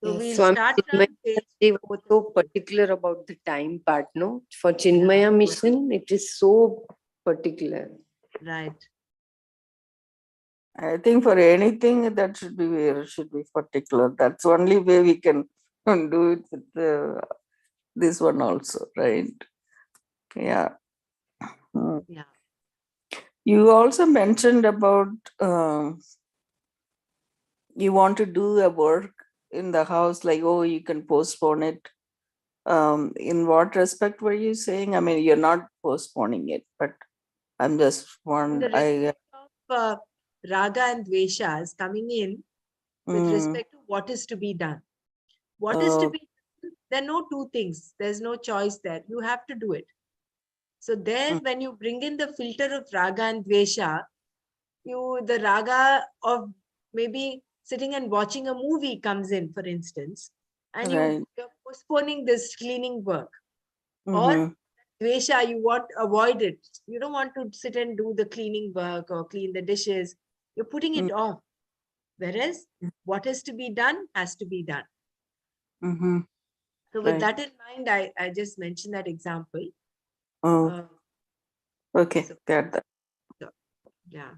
So Yes, we'll Swami start Chinmaya from page Ji was 4. so particular about the time part, no? For Chinmaya mission, it is so particular. Right. I think for anything that should be particular. That's the only way we can do it with this one also, right? Yeah. Yeah. You also mentioned about you want to do a work in the house, like, oh, you can postpone it. In what respect were you saying? I mean, you're not postponing it, but I'm just In the respect of raga and dveshas coming in with respect to what is to be done. What is to be done? There are no two things. There's no choice there. You have to do it. So there, when you bring in the filter of raga and dvesha, the raga of maybe sitting and watching a movie comes in, for instance, and right. you're postponing this cleaning work. Mm-hmm. Or dvesha, you want to avoid it. You don't want to sit and do the cleaning work or clean the dishes. You're putting it off. Whereas what is to be done has to be done. Mm-hmm. So with Right. that in mind, I just mentioned that example. Oh, okay. So, Got that. yeah.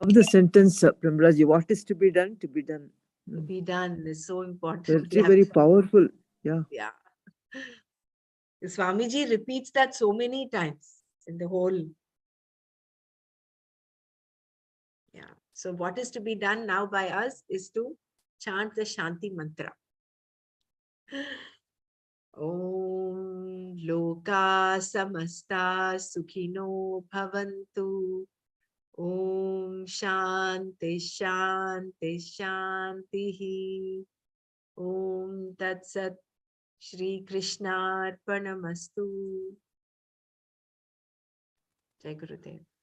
Of the sentence, Premraji, what is to be done? To be done. To be done is so important. Very, We have very to- powerful. Yeah. Yeah. Swamiji repeats that so many times in the whole. Yeah. So what is to be done now by us is to chant the Shanti mantra. Om Loka Samasta Sukhino Bhavantu. Om Shanti Shanti Shanti. Om Tat Sat Shri Krishna Arpanamastu. Jai Gurudev.